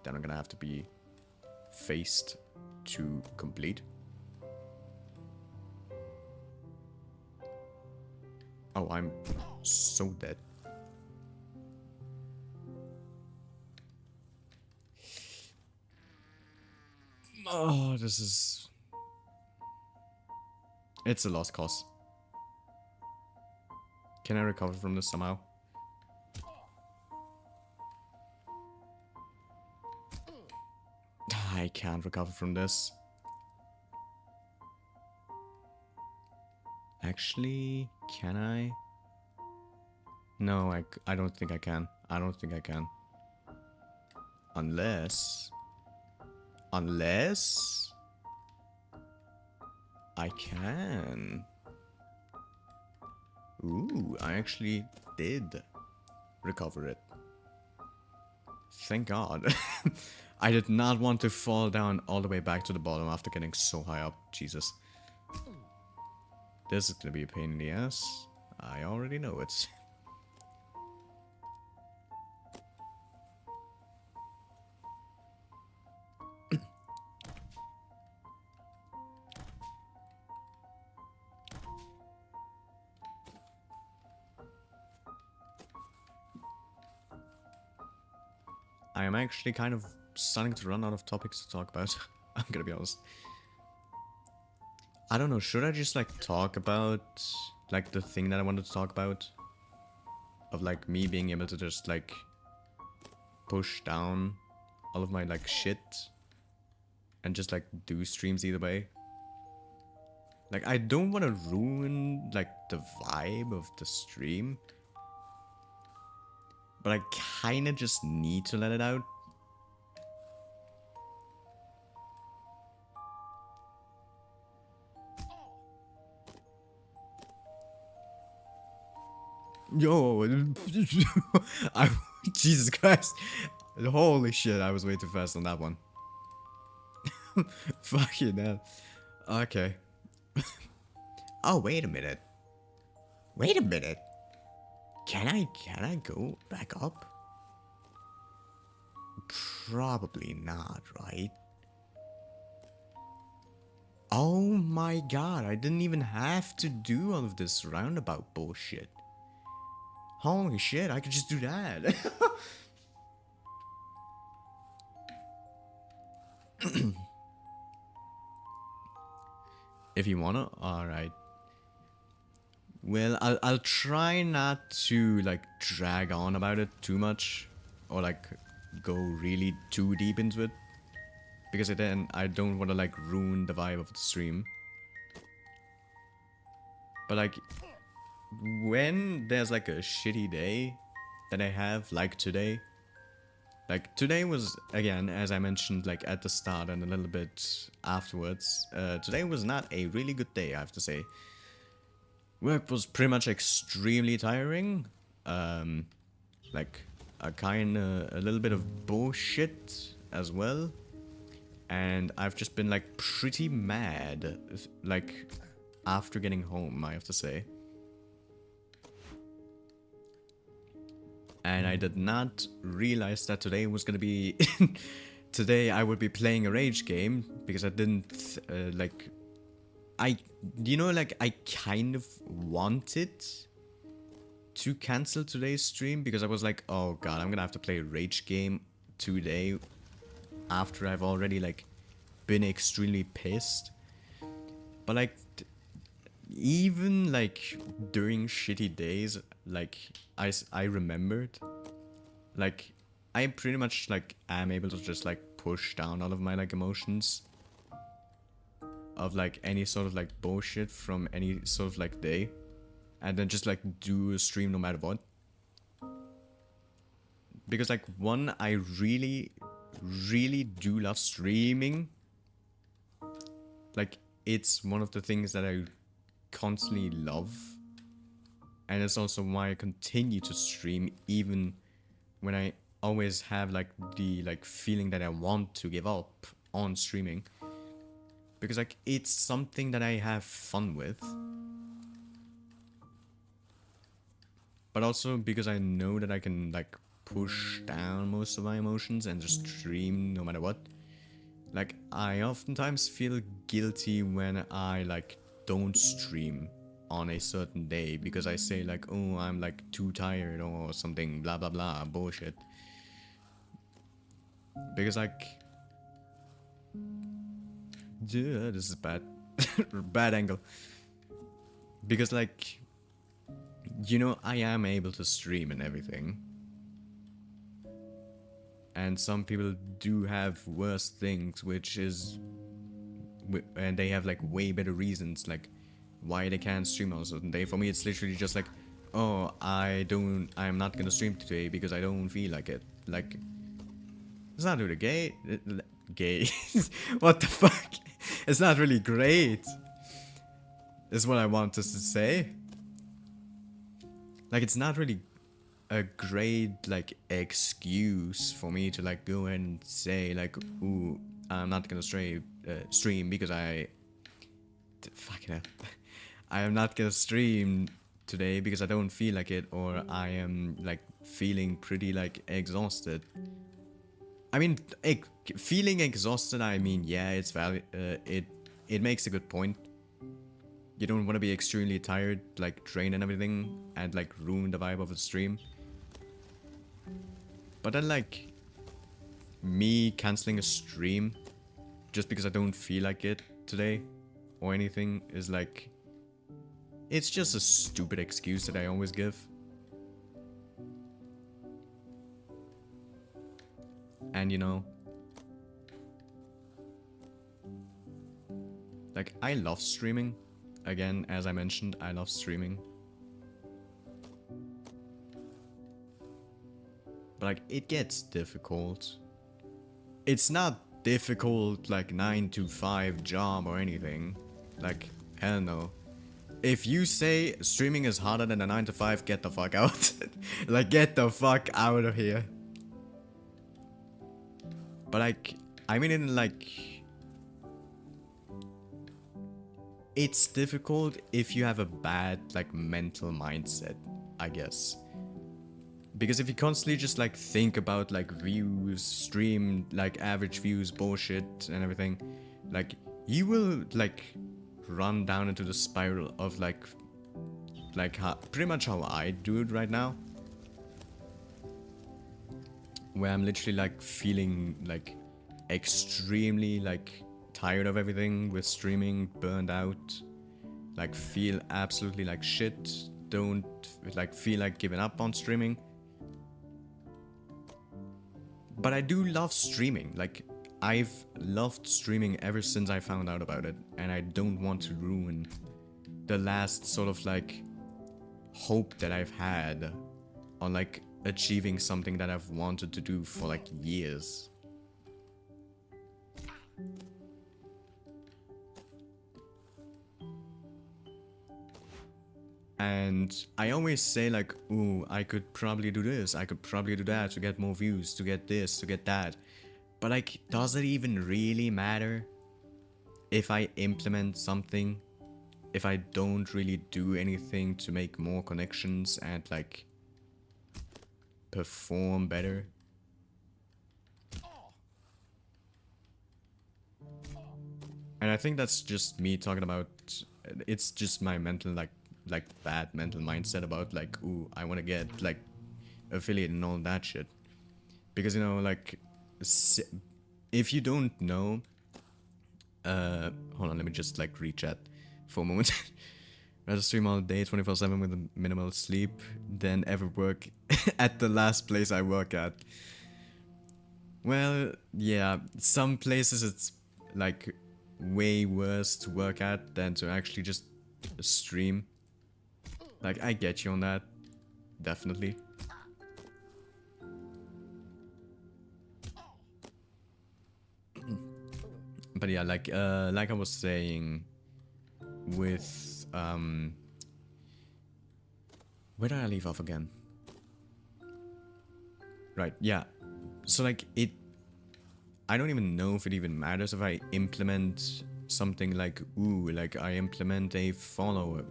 Then I'm gonna have to be faced to complete. Oh, I'm so dead. Oh, this is... It's a lost cause. Can I recover from this somehow? I can't recover from this. Actually, can I? No, I don't think I can. I don't think I can. Unless I can. Ooh, I actually did recover it. Thank God. I did not want to fall down all the way back to the bottom after getting so high up. Jesus. This is gonna be a pain in the ass. I already know it. I am actually kind of starting to run out of topics to talk about. I'm gonna be honest. I don't know, should I just like talk about like the thing that I wanted to talk about? Of like me being able to just like push down all of my like shit and just like do streams either way. Like I don't want to ruin like the vibe of the stream, but I kind of just need to let it out. Yo, Jesus Christ. Holy shit, I was way too fast on that one. Fucking hell. Okay. Oh, wait a minute. Wait a minute. Can I go back up? Probably not, right? Oh my god, I didn't even have to do all of this roundabout bullshit. Holy shit, I could just do that. If you wanna, alright. Well, I'll try not to like drag on about it too much, or like go really too deep into it, because then I don't want to like ruin the vibe of the stream. But like, when there's like a shitty day that I have, like today. Like today was, again, as I mentioned like at the start and a little bit afterwards, today was not a really good day, I have to say. Work was pretty much extremely tiring. Like a little bit of bullshit as well. And I've just been like pretty mad, like after getting home, I have to say. And I did not realize that today was gonna be... Today I would be playing a rage game, because I didn't, you know, like, I kind of wanted to cancel today's stream, because I was like, oh god, I'm gonna have to play a rage game today, after I've already, like, been extremely pissed. But, like, even, like, during shitty days, like, I remembered, like, I pretty much, like, am able to just, like, push down all of my, like, emotions of, like, any sort of, like, bullshit from any sort of, like, day, and then just, like, do a stream no matter what. Because, like, one, I really, really do love streaming. Like, it's one of the things that I constantly love. And it's also why I continue to stream, even when I always have, like, the, like, feeling that I want to give up on streaming. Because, like, it's something that I have fun with. But also because I know that I can, like, push down most of my emotions and just stream no matter what. Like, I oftentimes feel guilty when I, like, don't stream on a certain day, because I say, like, oh, I'm, like, too tired or something, blah blah blah, bullshit. Because, like, yeah, this is bad. Bad angle. Because, like, you know, I am able to stream and everything. And some people do have worse things, which is... and they have, like, way better reasons, like, why they can't stream on a certain day. For me, it's literally just like, oh, I'm not gonna stream today because I don't feel like it. Like, it's not really gay. Gay. What the fuck? It's not really great, is what I wanted to say. Like, it's not really a great, like, excuse for me to, like, go and say, like, ooh, I'm not gonna stream because fucking hell. I am not gonna stream today because I don't feel like it, or I am like feeling pretty like exhausted. I mean, feeling exhausted, I mean, yeah, it's valid. It makes a good point. You don't want to be extremely tired, like drained and everything, and like ruin the vibe of the stream. But then like me canceling a stream just because I don't feel like it today or anything is like, it's just a stupid excuse that I always give. And you know, like I love streaming. Again, as I mentioned, I love streaming. But like it gets difficult. It's not difficult like 9 to 5 job or anything. Like, hell no. If you say streaming is harder than a 9 to 5, get the fuck out. Like, get the fuck out of here. But like, I mean in like... It's difficult if you have a bad like mental mindset, I guess. Because if you constantly just like think about like views, stream, like average views, bullshit and everything, like you will like run down into the spiral of like how, pretty much how I do it right now. Where I'm literally like feeling like extremely like tired of everything with streaming, burned out, like feel absolutely like shit, don't like feel like giving up on streaming. But I do love streaming, like I've loved streaming ever since I found out about it, and I don't want to ruin the last sort of like hope that I've had on like achieving something that I've wanted to do for like years. And I always say like, ooh, I could probably do this, I could probably do that to get more views, to get this, to get that. But like, does it even really matter if I implement something, if I don't really do anything to make more connections and like perform better? And I think that's just me talking about, it's just my mental like bad mental mindset about like, ooh, I want to get like affiliate and all that shit. Because you know, like if you don't know, hold on, let me just like re-chat for a moment. Rather stream all day 24/7 with a minimal sleep than ever work at the last place I work at. Well, yeah, some places it's like way worse to work at than to actually just stream. Like, I get you on that, definitely. But yeah, like I was saying, with where did I leave off again? Right, yeah. So like I don't even know if it even matters if I implement something like, ooh, like I implement a follow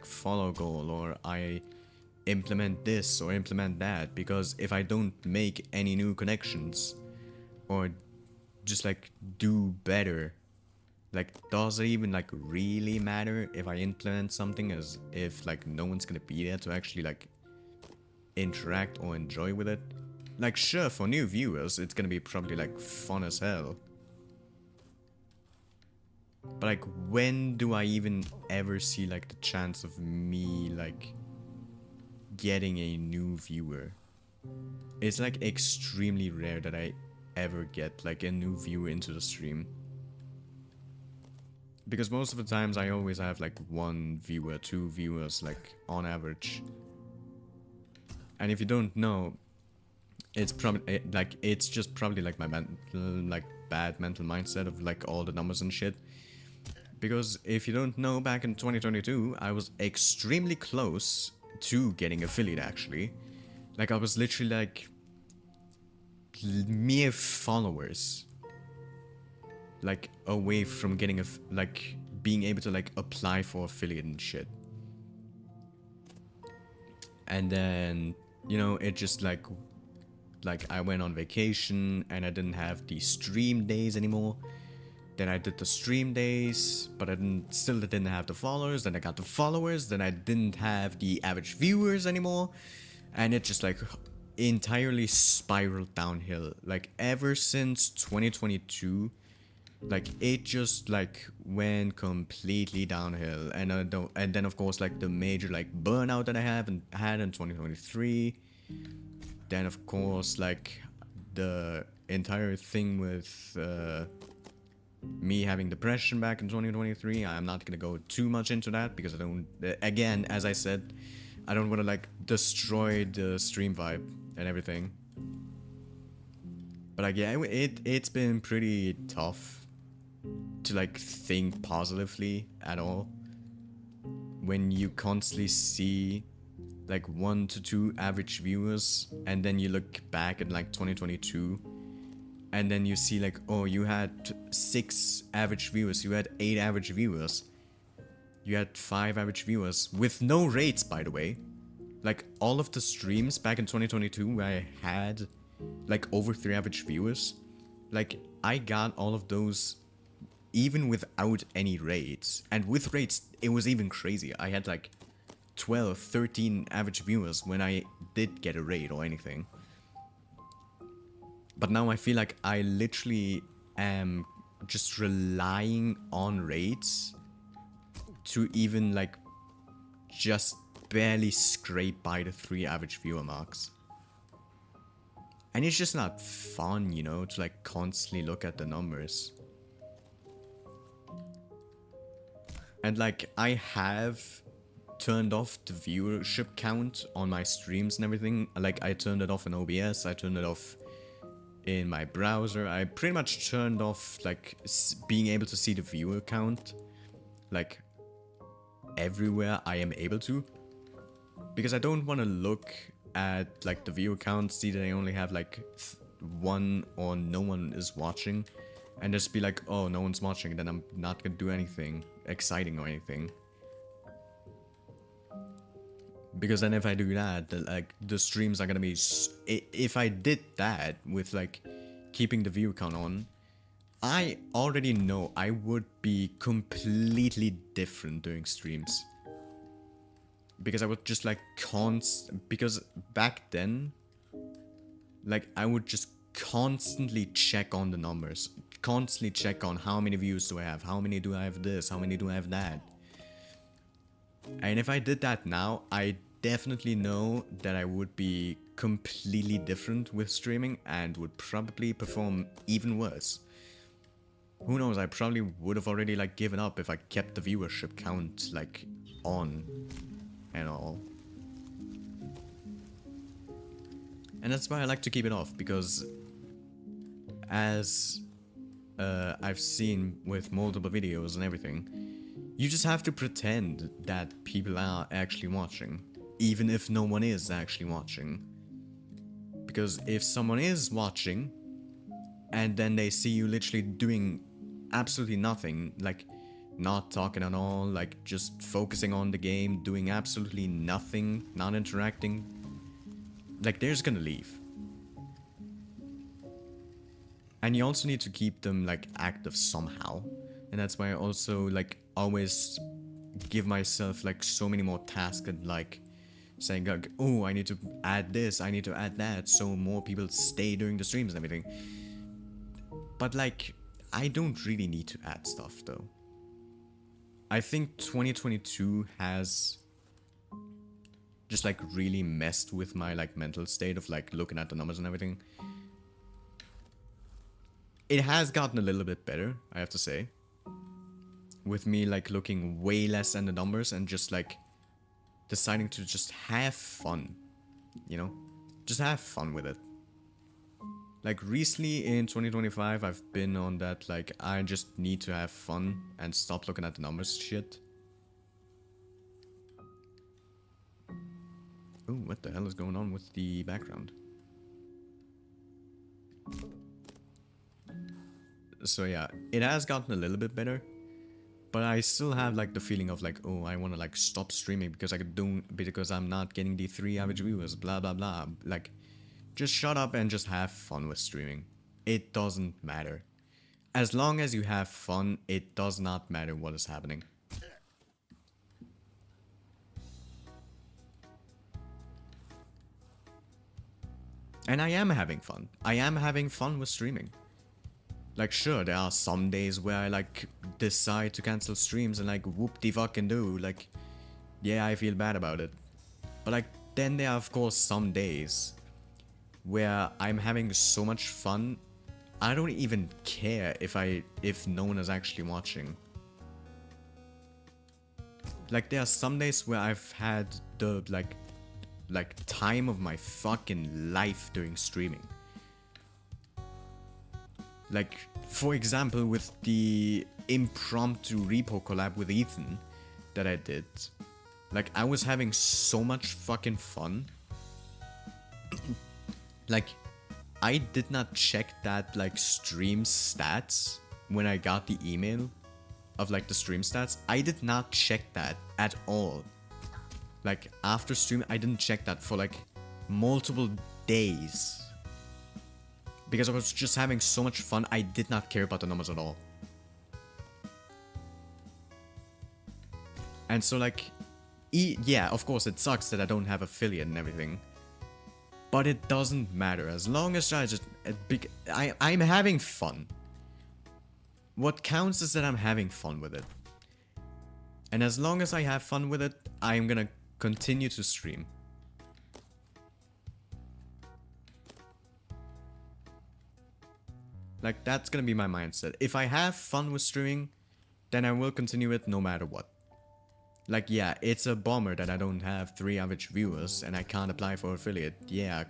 follow goal, or I implement this or implement that, because if I don't make any new connections or just like do better, like does it even like really matter if I implement something, as if like no one's gonna be there to actually like interact or enjoy with it? Like sure, for new viewers it's gonna be probably like fun as hell, but like when do I even ever see like the chance of me like getting a new viewer? It's like extremely rare that I ever get like a new viewer into the stream, because most of the times I always have like 1 viewer, 2 viewers like on average. And if you don't know, it's probably like, it's just probably like my bad mental mindset of like all the numbers and shit. Because if you don't know, back in 2022 I was extremely close to getting affiliate actually. Like I was literally like mere followers like away from getting like being able to like apply for affiliate and shit. And then, you know, it just like I went on vacation and I didn't have the stream days anymore. Then I did the stream days, but I still didn't have the followers. Then I got the followers. Then I didn't have the average viewers anymore. And it just like entirely spiraled downhill. Like ever since 2022, like it just like went completely downhill. And and then of course like the major like burnout that I had in 2023. Then of course like the entire thing with me having depression back in 2023. I'm not gonna go too much into that because I don't, again, as I said, I don't want to like destroy the stream vibe and everything. But like, yeah, it's been pretty tough to like think positively at all when you constantly see like 1 to 2 average viewers, and then you look back at like 2022 and then you see like, oh, you had 6 average viewers, you had 8 average viewers, you had 5 average viewers with no rates, by the way. Like all of the streams back in 2022 where I had like over 3 average viewers, like I got all of those even without any rates. And with rates, it was even crazier. I had like 12, 13 average viewers when I did get a raid or anything. But now I feel like I literally am just relying on raids to even like just barely scrape by the 3 average viewer marks. And it's just not fun, you know, to like constantly look at the numbers. And like I have turned off the viewership count on my streams and everything. Like I turned it off in OBS, I turned it off in my browser. I pretty much turned off like being able to see the viewer count like everywhere I am able to, because I don't want to look at like the viewer count, see that I only have like 1 or no one is watching, and just be like, oh, no one's watching, then I'm not gonna do anything exciting or anything. Because then if I do that, like the streams are gonna be, if I did that with like keeping the view count on, I already know I would be completely different doing streams. Because I would just like because back then, like I would just constantly check on the numbers, constantly check on how many views do I have, how many do I have this, how many do I have that. And if I did that now, I definitely know that I would be completely different with streaming and would probably perform even worse. Who knows, I probably would have already like given up if I kept the viewership count like on and all. And that's why I like to keep it off, because as I've seen with multiple videos and everything, you just have to pretend that people are actually watching, even if no one is actually watching. Because if someone is watching, and then they see you literally doing absolutely nothing, like not talking at all, like just focusing on the game, doing absolutely nothing, not interacting, like they're just gonna leave. And you also need to keep them like active somehow. And that's why I also like always give myself like so many more tasks and like saying like, oh, I need to add this, I need to add that, so more people stay during the streams and everything. But like, I don't really need to add stuff though. I think 2022 has just like really messed with my like mental state of like looking at the numbers and everything. It has gotten a little bit better, I have to say. With me like looking way less at the numbers and just like deciding to just have fun, you know? Just have fun with it. Like recently in 2025, I've been on that like I just need to have fun and stop looking at the numbers shit. Oh, what the hell is going on with the background? So yeah, it has gotten a little bit better. But I still have like the feeling of like, oh, I want to like stop streaming because I'm not getting the 3 average viewers, blah blah blah. Like, just shut up and just have fun with streaming. It doesn't matter. As long as you have fun, it does not matter what is happening. And I am having fun. I am having fun with streaming. Like, sure, there are some days where I, like, decide to cancel streams and, like, whoop-de-fucking-do. Like, yeah, I feel bad about it. But, like, then there are, of course, some days where I'm having so much fun, I don't even care if no one is actually watching. Like, there are some days where I've had the, like, time of my fucking life doing streaming. Like, for example, with the impromptu repo collab with Ethan that I did. Like, I was having so much fucking fun. Like, I did not check that, like, stream stats when I got the email of, like, the stream stats. I did not check that at all. Like, after stream, I didn't check that for, like, multiple days. Because I was just having so much fun, I did not care about the numbers at all. And so, like, yeah, of course, it sucks that I don't have affiliate and everything. But it doesn't matter, as long as I'm having fun. What counts is that I'm having fun with it. And as long as I have fun with it, I'm gonna continue to stream. Like, that's gonna be my mindset. If I have fun with streaming, then I will continue it no matter what. Like, yeah, it's a bummer that I don't have 3 average viewers and I can't apply for affiliate. Yeah,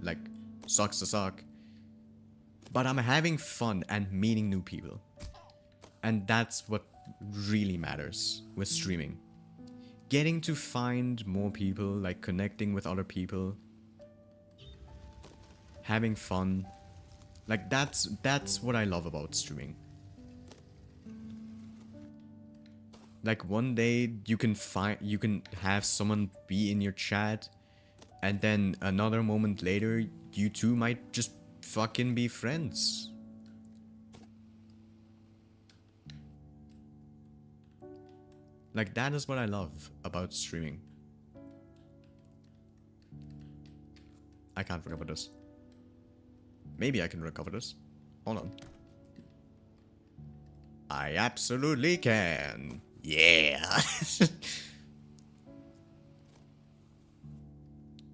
like, sucks to suck. But I'm having fun and meeting new people. And that's what really matters with streaming. Getting to find more people, like connecting with other people. Having fun. Like, that's what I love about streaming. Like, one day you can have someone be in your chat, and then another moment later you two might just fucking be friends. Like, that is what I love about streaming. I can't recover this. Maybe I can recover this. Hold on. I absolutely can. Yeah.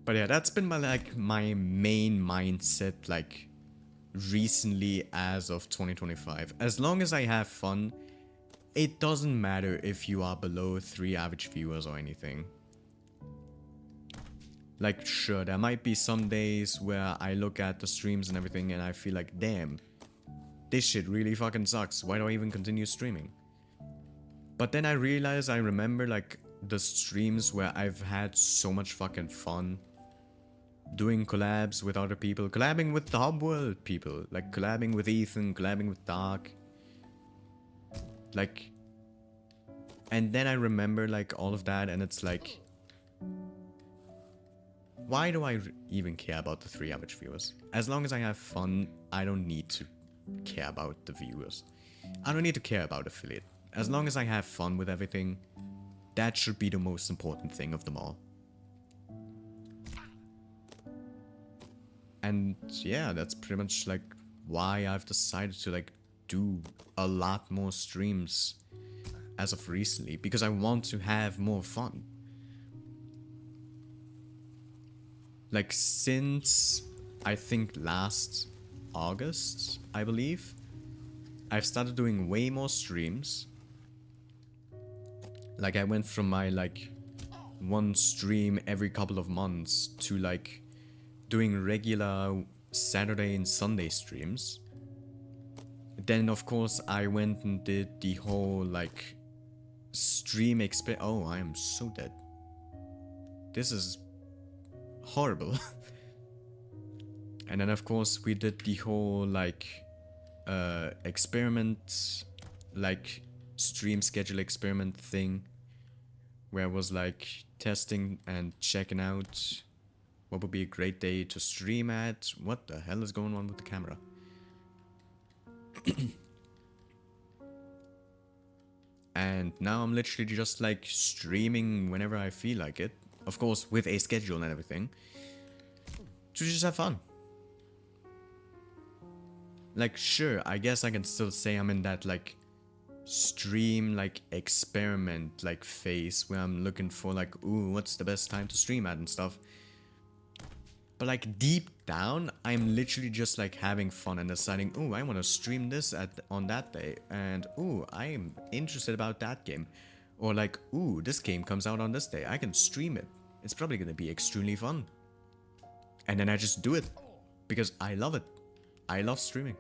But yeah, that's been my main mindset, like, recently as of 2025. As long as I have fun, it doesn't matter if you are below 3 average viewers or anything. Like, sure, there might be some days where I look at the streams and everything and I feel like, damn, this shit really fucking sucks. Why do I even continue streaming? But then I remember, like, the streams where I've had so much fucking fun. Doing collabs with other people. Collabing with the Hubworld people. Like, collabing with Ethan, collabing with Dark. Like, and then I remember, like, all of that, and it's like, why do I even care about the 3 average viewers? As long as I have fun, I don't need to care about the viewers. I don't need to care about affiliate. As long as I have fun with everything, that should be the most important thing of them all. And yeah, that's pretty much, like, why I've decided to, like, do a lot more streams as of recently, because I want to have more fun. Like, since I think last August, I believe, I've started doing way more streams. Like, I went from my, like, 1 stream every couple of months to, like, doing regular Saturday and Sunday streams. Then, of course, I went and did the whole, like, stream oh, I am so dead. This is horrible. And then, of course, we did the whole, like, experiment, like, stream schedule experiment thing where I was like testing and checking out what would be a great day to stream at. What the hell is going on with the camera? And now I'm literally just like streaming whenever I feel like it. Of course, with a schedule and everything. To just have fun. Like, sure, I guess I can still say I'm in that like stream like experiment like phase where I'm looking for like, ooh, what's the best time to stream at and stuff. But like deep down, I'm literally just like having fun and deciding, ooh, I want to stream this on that day, and ooh, I am interested about that game, or like, ooh, this game comes out on this day, I can stream it. It's probably gonna be extremely fun. And then I just do it because I love it. I love streaming.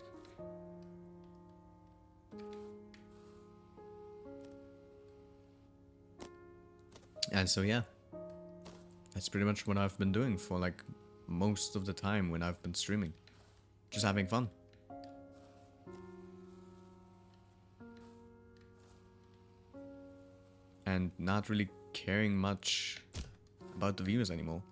And so yeah, that's pretty much what I've been doing for like most of the time when I've been streaming. Just having fun. And not really caring much about the views anymore.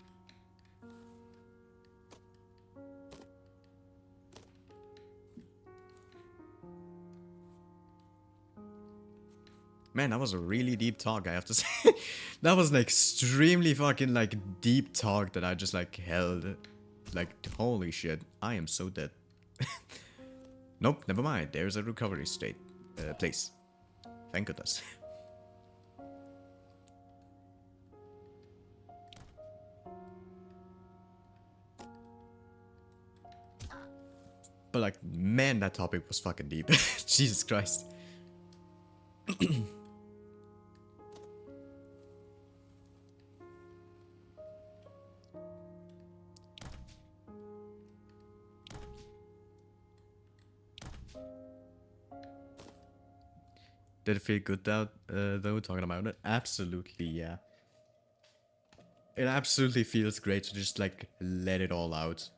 Man, that was a really deep talk, I have to say. That was an extremely fucking like deep talk that I just like held. Like, holy shit, I am so dead. Nope, never mind. There's a recovery state place. Thank goodness. But like, man, that topic was fucking deep. Jesus Christ. Did it feel good though, talking about it? Absolutely, yeah. It absolutely feels great to just, like, let it all out.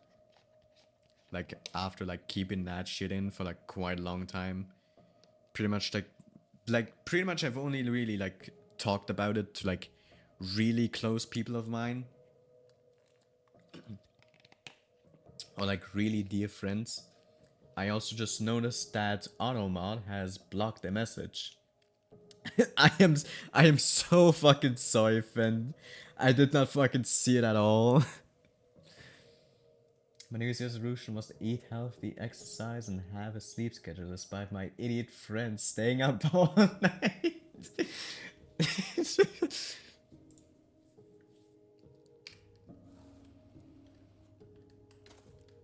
Like, after, like, keeping that shit in for, like, quite a long time. Pretty much, pretty much I've only really, like, talked about it to, like, really close people of mine. Or, like, really dear friends. I also just noticed that Automod has blocked a message. I am so fucking sorry, friend. I did not fucking see it at all. My New Year's resolution was to eat healthy, exercise, and have a sleep schedule despite my idiot friends staying up all night.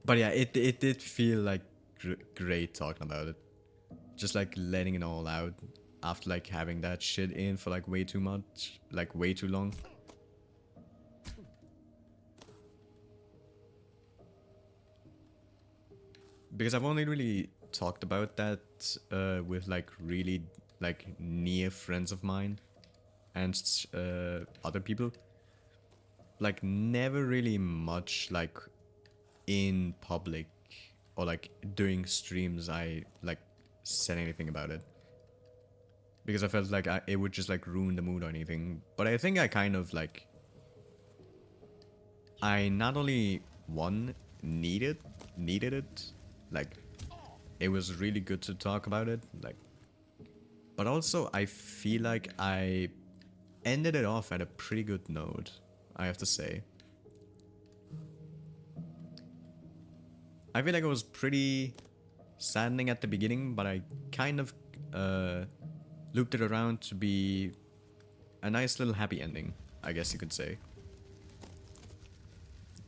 But yeah, it did feel like great talking about it. Just like letting it all out after like having that shit in for like way too much, like way too long. Because I've only really talked about that with like really like near friends of mine and other people. Like never really much like in public or like during streams I like said anything about it. Because I felt like it would just like ruin the mood or anything. But I think I kind of like... I not only needed it, like it was really good to talk about it, like, but also I feel like I ended it off at a pretty good note, I have to say. I feel like it was pretty saddening at the beginning, but I kind of looped it around to be a nice little happy ending, I guess you could say.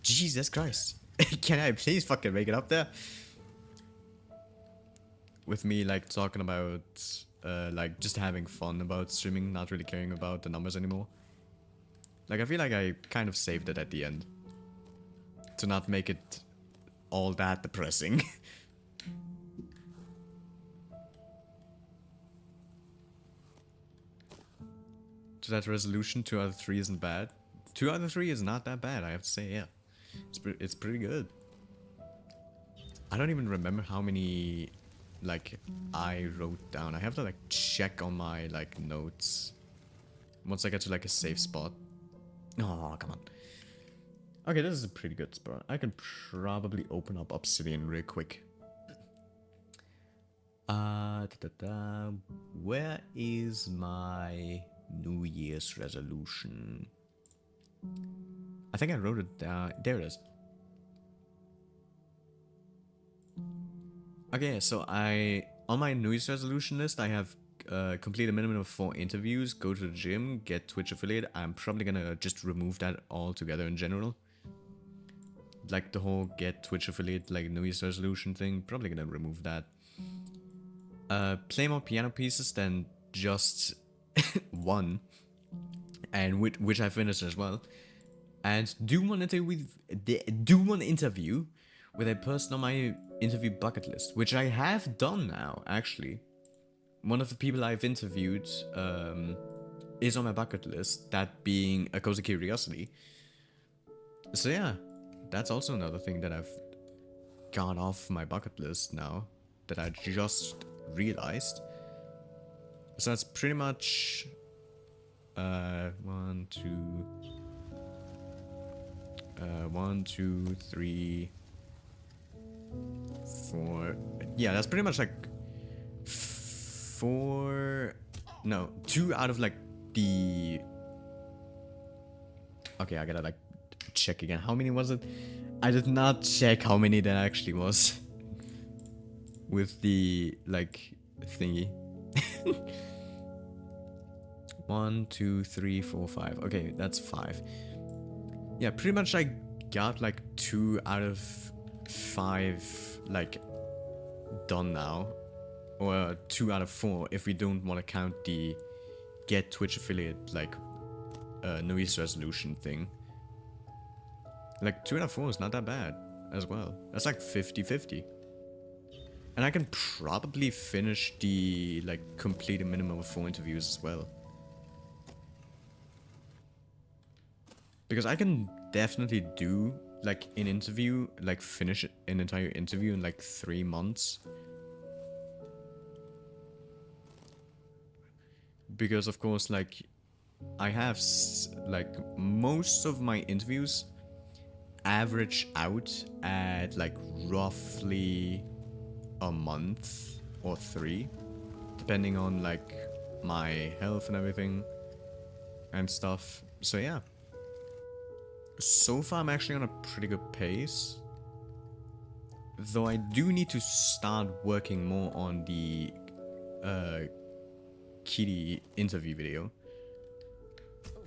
Jesus Christ. Can I please fucking make it up there? With me, like, talking about, like, just having fun about streaming, not really caring about the numbers anymore. Like, I feel like I kind of saved it at the end. To not make it all that depressing. To that resolution, 2 out of 3 isn't bad. 2 out of 3 is not that bad, I have to say, yeah. It's pretty good. I don't even remember how many like I wrote down. I have to like check on my like notes once I get to like a safe spot. Oh, come on. Okay, this is a pretty good spot. I can probably open up Obsidian real quick. Where is my New Year's resolution? I think I wrote it down. There it is. Okay, so on my New Year's resolution list, I have complete a minimum of 4 interviews, go to the gym, get Twitch affiliate. I'm probably gonna just remove that altogether in general. Like the whole get Twitch affiliate, like New Year's resolution thing, probably gonna remove that. Play more piano pieces than just one, and which I finished as well. And do one interview with a person on my interview bucket list, which I have done now, actually. One of the people I've interviewed is on my bucket list, that being a Cozy Curiosity. So yeah, that's also another thing that I've got off my bucket list now, that I just realized. So that's pretty much 1, 2, 3, 4. Yeah, that's pretty much like 2 out of like the... Okay, I gotta like check again. How many was it? I did not check how many that actually was with the like thingy. 1, 2, 3, 4, 5. Okay, that's 5. Yeah, pretty much I got like 2 out of 5 like done now, or 2 out of 4 if we don't want to count the get Twitch affiliate like New Year's resolution thing. Like 2 out of 4 is not that bad as well. That's like 50-50. And I can probably finish the like complete a minimum of 4 interviews as well. Because I can definitely do like an interview, like finish an entire interview in like 3 months. Because of course, like I have like most of my interviews average out at like roughly a month or 3, depending on like my health and everything and stuff. So yeah, so far I'm actually on a pretty good pace, though I do need to start working more on the Kitty interview video,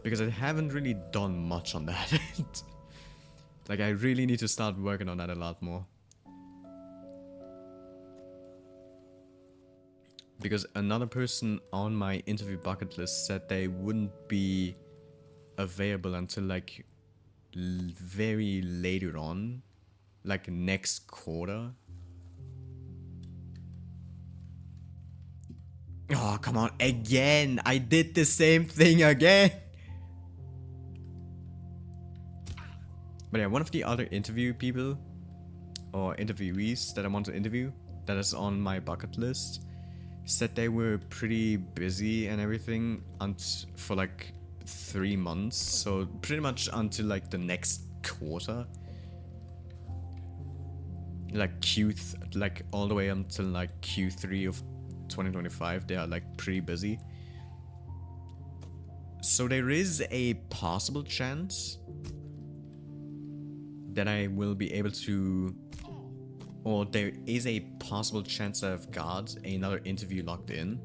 because I haven't really done much on that. Like I really need to start working on that a lot more. Because another person on my interview bucket list said they wouldn't be available until like very later on, like next quarter. Oh, come on, again! I did the same thing again! But yeah, one of the other interview people, or interviewees that I want to interview, that is on my bucket list, said they were pretty busy and everything for like 3 months, so pretty much until like the next quarter, like like all the way until like Q3 of 2025. They are like pretty busy, so there is a possible chance that I will be able to, or there is a possible chance that I've got another interview locked in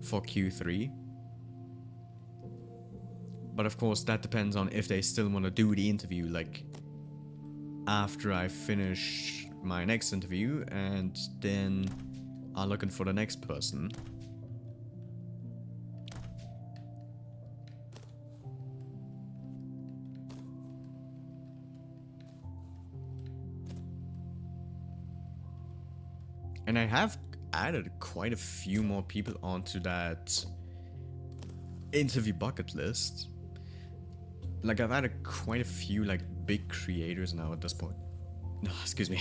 for Q3. But of course, that depends on if they still want to do the interview, like, after I finish my next interview, and then are looking for the next person. And I have added quite a few more people onto that interview bucket list. Like, I've added quite a few, like, big creators now at this point. No, excuse me.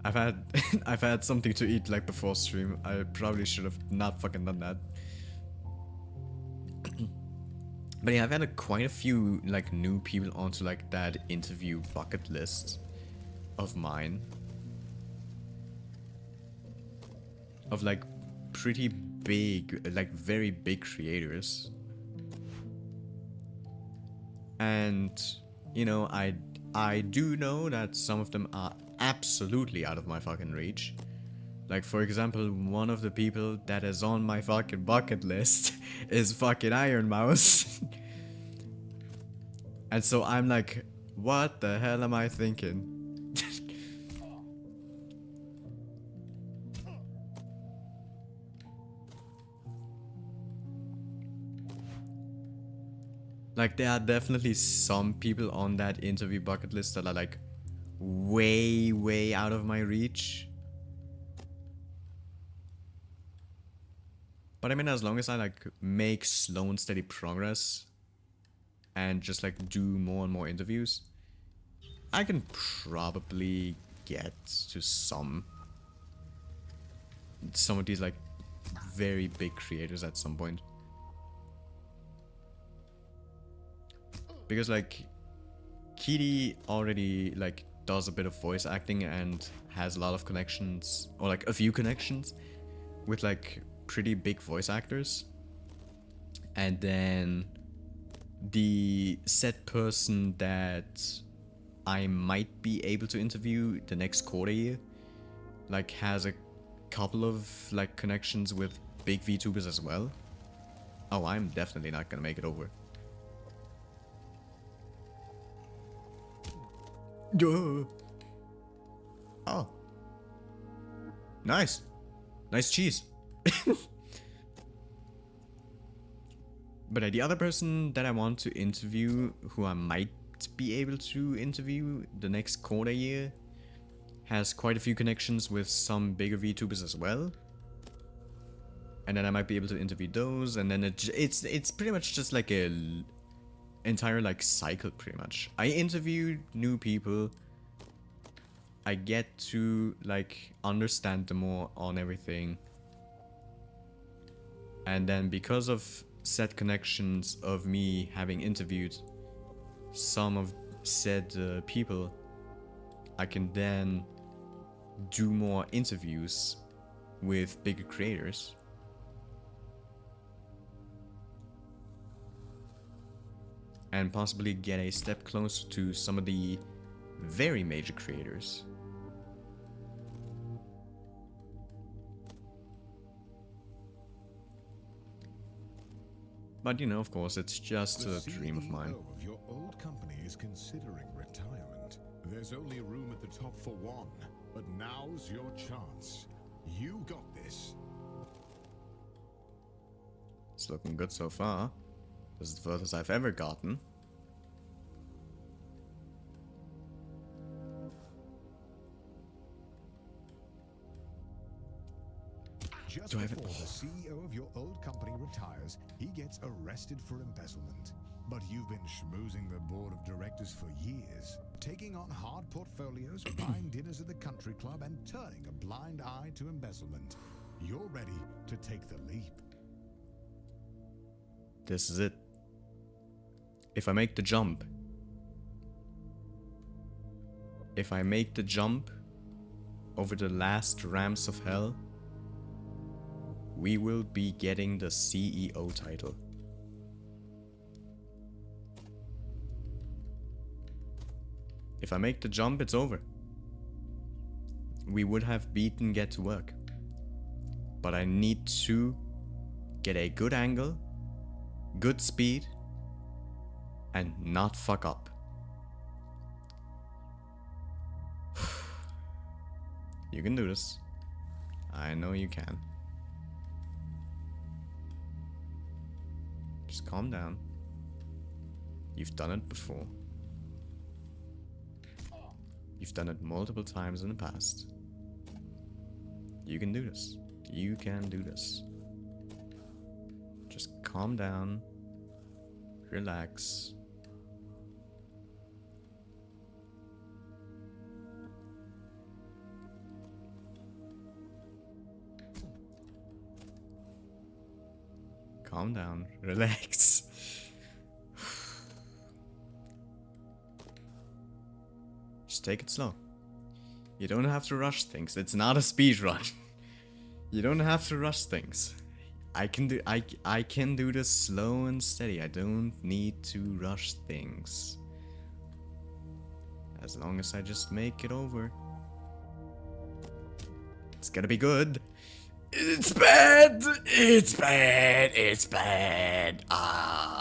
I've had I've had something to eat like before stream. I probably should have not fucking done that. But yeah, I've had quite a few like new people onto like that interview bucket list of mine. Of like pretty big, like very big creators. And you know, I do know that some of them are absolutely out of my fucking reach. Like, for example, one of the people that is on my fucking bucket list is fucking Iron Mouse. And so I'm like, what the hell am I thinking? Like, there are definitely some people on that interview bucket list that are like way, way out of my reach. But I mean, as long as I like make slow and steady progress and just like do more and more interviews, I can probably get to some of these like very big creators at some point. Because like Kitty already like does a bit of voice acting and has a lot of connections, or like a few connections with like pretty big voice actors. And then the set person that I might be able to interview the next quarter year like has a couple of like connections with big VTubers as well. Oh, I'm definitely not gonna make it over. Oh. Nice. Nice cheese. But the other person that I want to interview, who I might be able to interview the next quarter year, has quite a few connections with some bigger VTubers as well. And then I might be able to interview those, and then it's pretty much just like a entire like cycle pretty much. I interview new people, I get to like understand them more on everything, and then because of said connections of me having interviewed some of said people, I can then do more interviews with bigger creators. And possibly get a step closer to some of the very major creators. But you know, of course, it's just a dream of mine. The CEO of your old company is considering retirement. There's only room at the top for one, but now's your chance. You got this. It's looking good so far. This is the furthest I've ever gotten. Just Do I have before the CEO of your old company retires, he gets arrested for embezzlement. But you've been schmoozing the board of directors for years, taking on hard portfolios, buying dinners at the country club, and turning a blind eye to embezzlement. You're ready to take the leap. This is it. If I make the jump, over the last ramps of hell, we will be getting the CEO title. If I make the jump, it's over. We would have beaten Get to Work. But I need to get a good angle, good speed, and not fuck up. You can do this. I know you can. Just calm down. You've done it before. You've done it multiple times in the past. You can do this. You can do this. Just calm down. Relax. Calm down. Relax. Just take it slow. You don't have to rush things. It's not a speed run. You don't have to rush things. I can do this slow and steady. I don't need to rush things. As long as I just make it over. It's gonna be good. It's bad! It's bad! It's bad! Ah!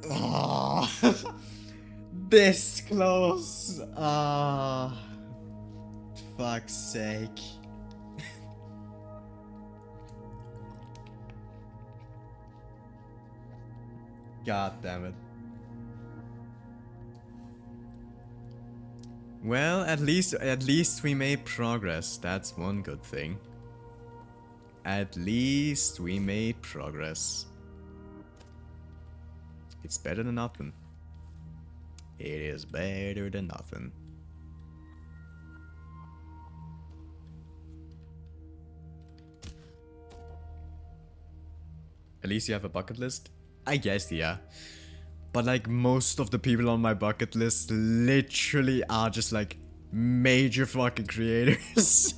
Oh, this close! Ah, fuck's sake. God damn it. Well, at least we made progress. That's one good thing. At least we made progress. It's better than nothing. It is better than nothing. At least you have a bucket list? I guess, yeah. But like most of the people on my bucket list literally are just like major fucking creators.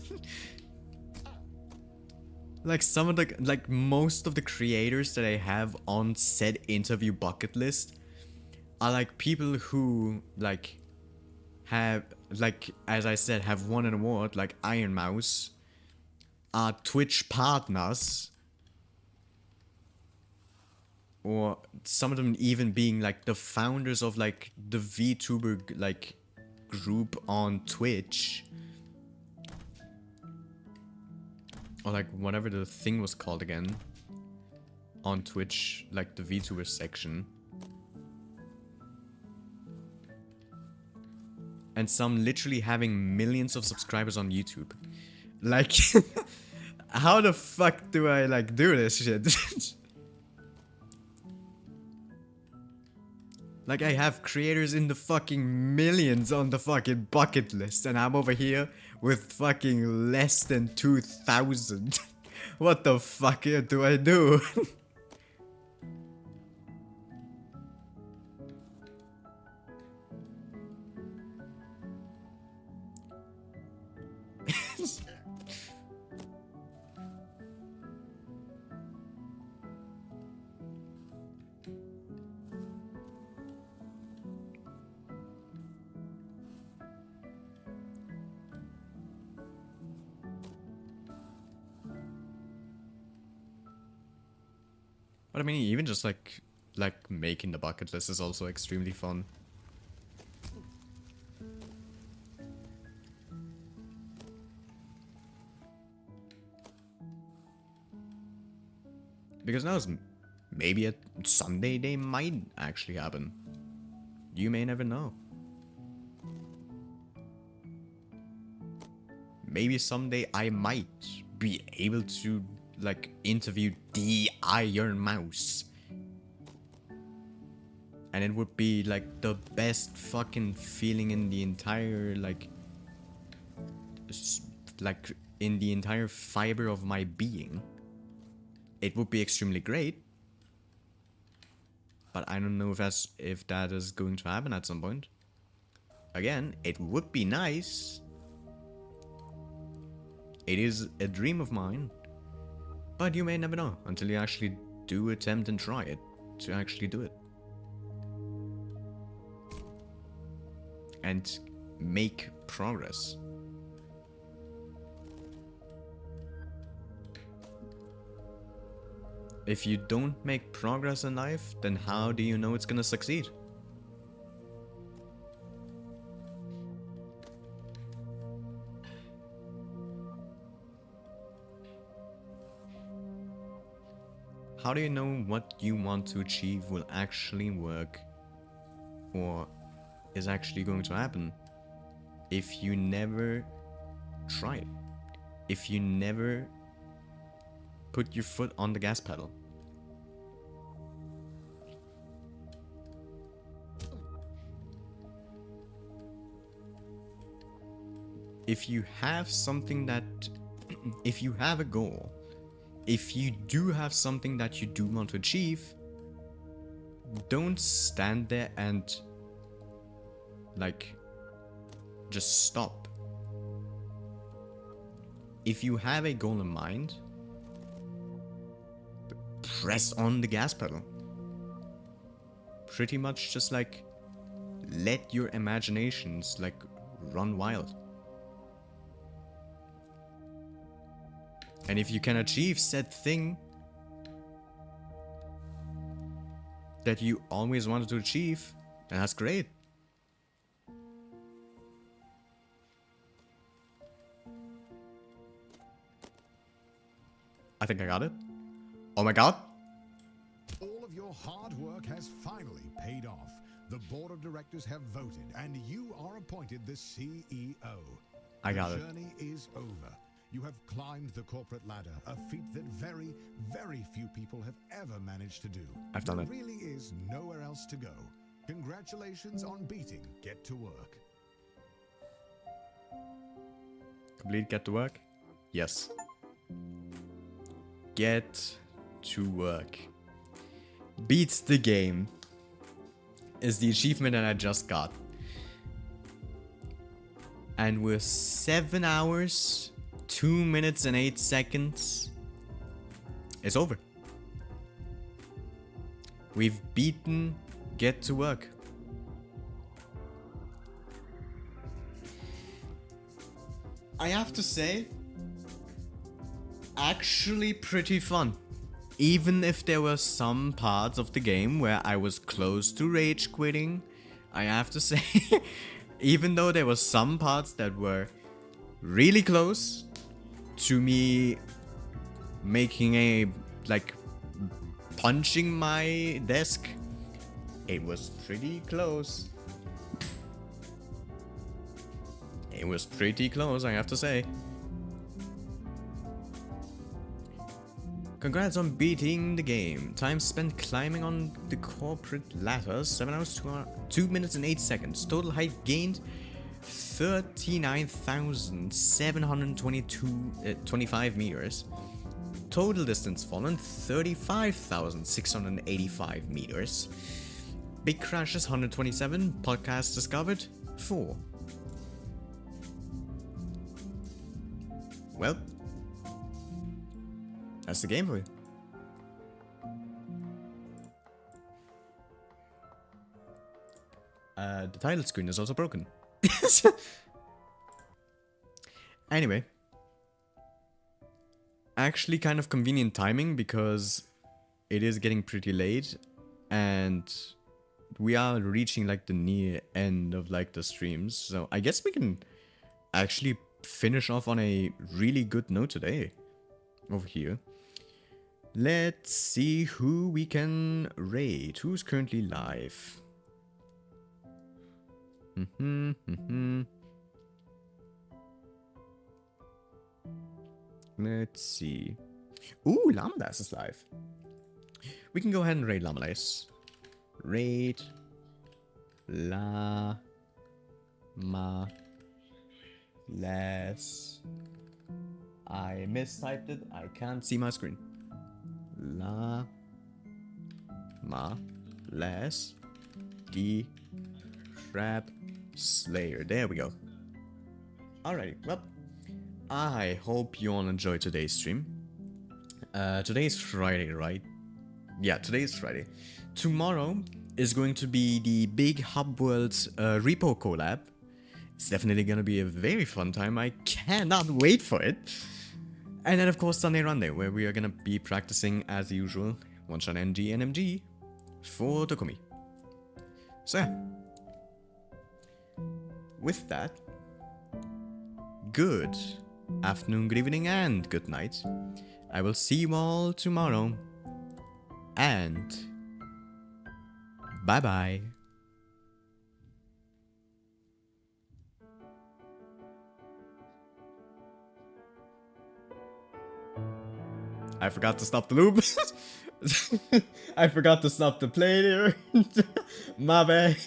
Like some of the, like most of the creators that I have on said interview bucket list are like people who like have, like as I said, have won an award, like Iron Mouse, are Twitch partners, or some of them even being like the founders of like the VTuber like group on Twitch. Or like whatever the thing was called again on Twitch, like the VTuber section. And some literally having millions of subscribers on YouTube. Like, how the fuck do I like do this shit? Like I have creators in the fucking millions on the fucking bucket list, and I'm over here with fucking less than 2,000. What the fuck do I do? But I mean, even just like making the bucket list is also extremely fun. Because now maybe someday they might actually happen. You may never know. Maybe someday I might be able to like interview the Iron Mouse. And it would be like the best fucking feeling in the entire like in the entire fiber of my being. It would be extremely great. But I don't know if that is going to happen at some point. Again, it would be nice. It is a dream of mine. But you may never know until you actually do attempt and try it to actually do it. And make progress. If you don't make progress in life, then how do you know it's gonna succeed? How do you know what you want to achieve will actually work or is actually going to happen if you never try it? If you never put your foot on the gas pedal? if you have something that, if you have a goal, if you do have something that you do want to achieve, don't stand there and like just stop. If you have a goal in mind, press on the gas pedal. Pretty much just like let your imaginations like run wild. And if you can achieve said thing that you always wanted to achieve, then that's great. I think I got it. Oh my god. All of your hard work has finally paid off. The board of directors have voted, and you are appointed the CEO. I got it. The journey is over. You have climbed the corporate ladder, a feat that very, very few people have ever managed to do. I've done it. There really is nowhere else to go. Congratulations on beating Get to Work. Complete Get to Work? Yes. Get to Work. Beats the game is the achievement that I just got. And we're 7 hours, 2 minutes and 8 seconds. It's over. We've beaten Get to Work. I have to say, actually pretty fun. Even if there were some parts of the game where I was close to rage quitting, I have to say, even though there were some parts that were really close to me making a, like, punching my desk, it was pretty close. It was pretty close, I have to say. Congrats on beating the game. Time spent climbing on the corporate ladder, 7 hours, 2 minutes and 8 seconds. Total height gained 39,725 meters. Total distance fallen 35,685 meters. Big crashes 127. Podcasts discovered 4. Well, that's the game for you. The title screen is also broken. Anyway. Actually kind of convenient timing because it is getting pretty late and we are reaching like the near end of like the streams. So I guess we can actually finish off on a really good note today. Over here. Let's see who we can raid. Who's currently live? Let's see. Ooh, Llamadas is live. We can go ahead and raid Llamadas. Raid La Ma Less. I mistyped it. I can't see my screen. La Ma Les the Crab Slayer. There we go. Alrighty, well, I hope you all enjoyed today's stream. Today's Friday, right? Yeah, today's Friday. Tomorrow is going to be the big Hub World repo collab. It's definitely gonna be a very fun time. I cannot wait for it. And then of course Sunday Runday, where we are gonna be practicing as usual, one-shot NG and MG for Dokumi. So yeah. With that, good afternoon, good evening, and good night. I will see you all tomorrow. And bye-bye. I forgot to stop the loop. I forgot to stop the play there. My bad.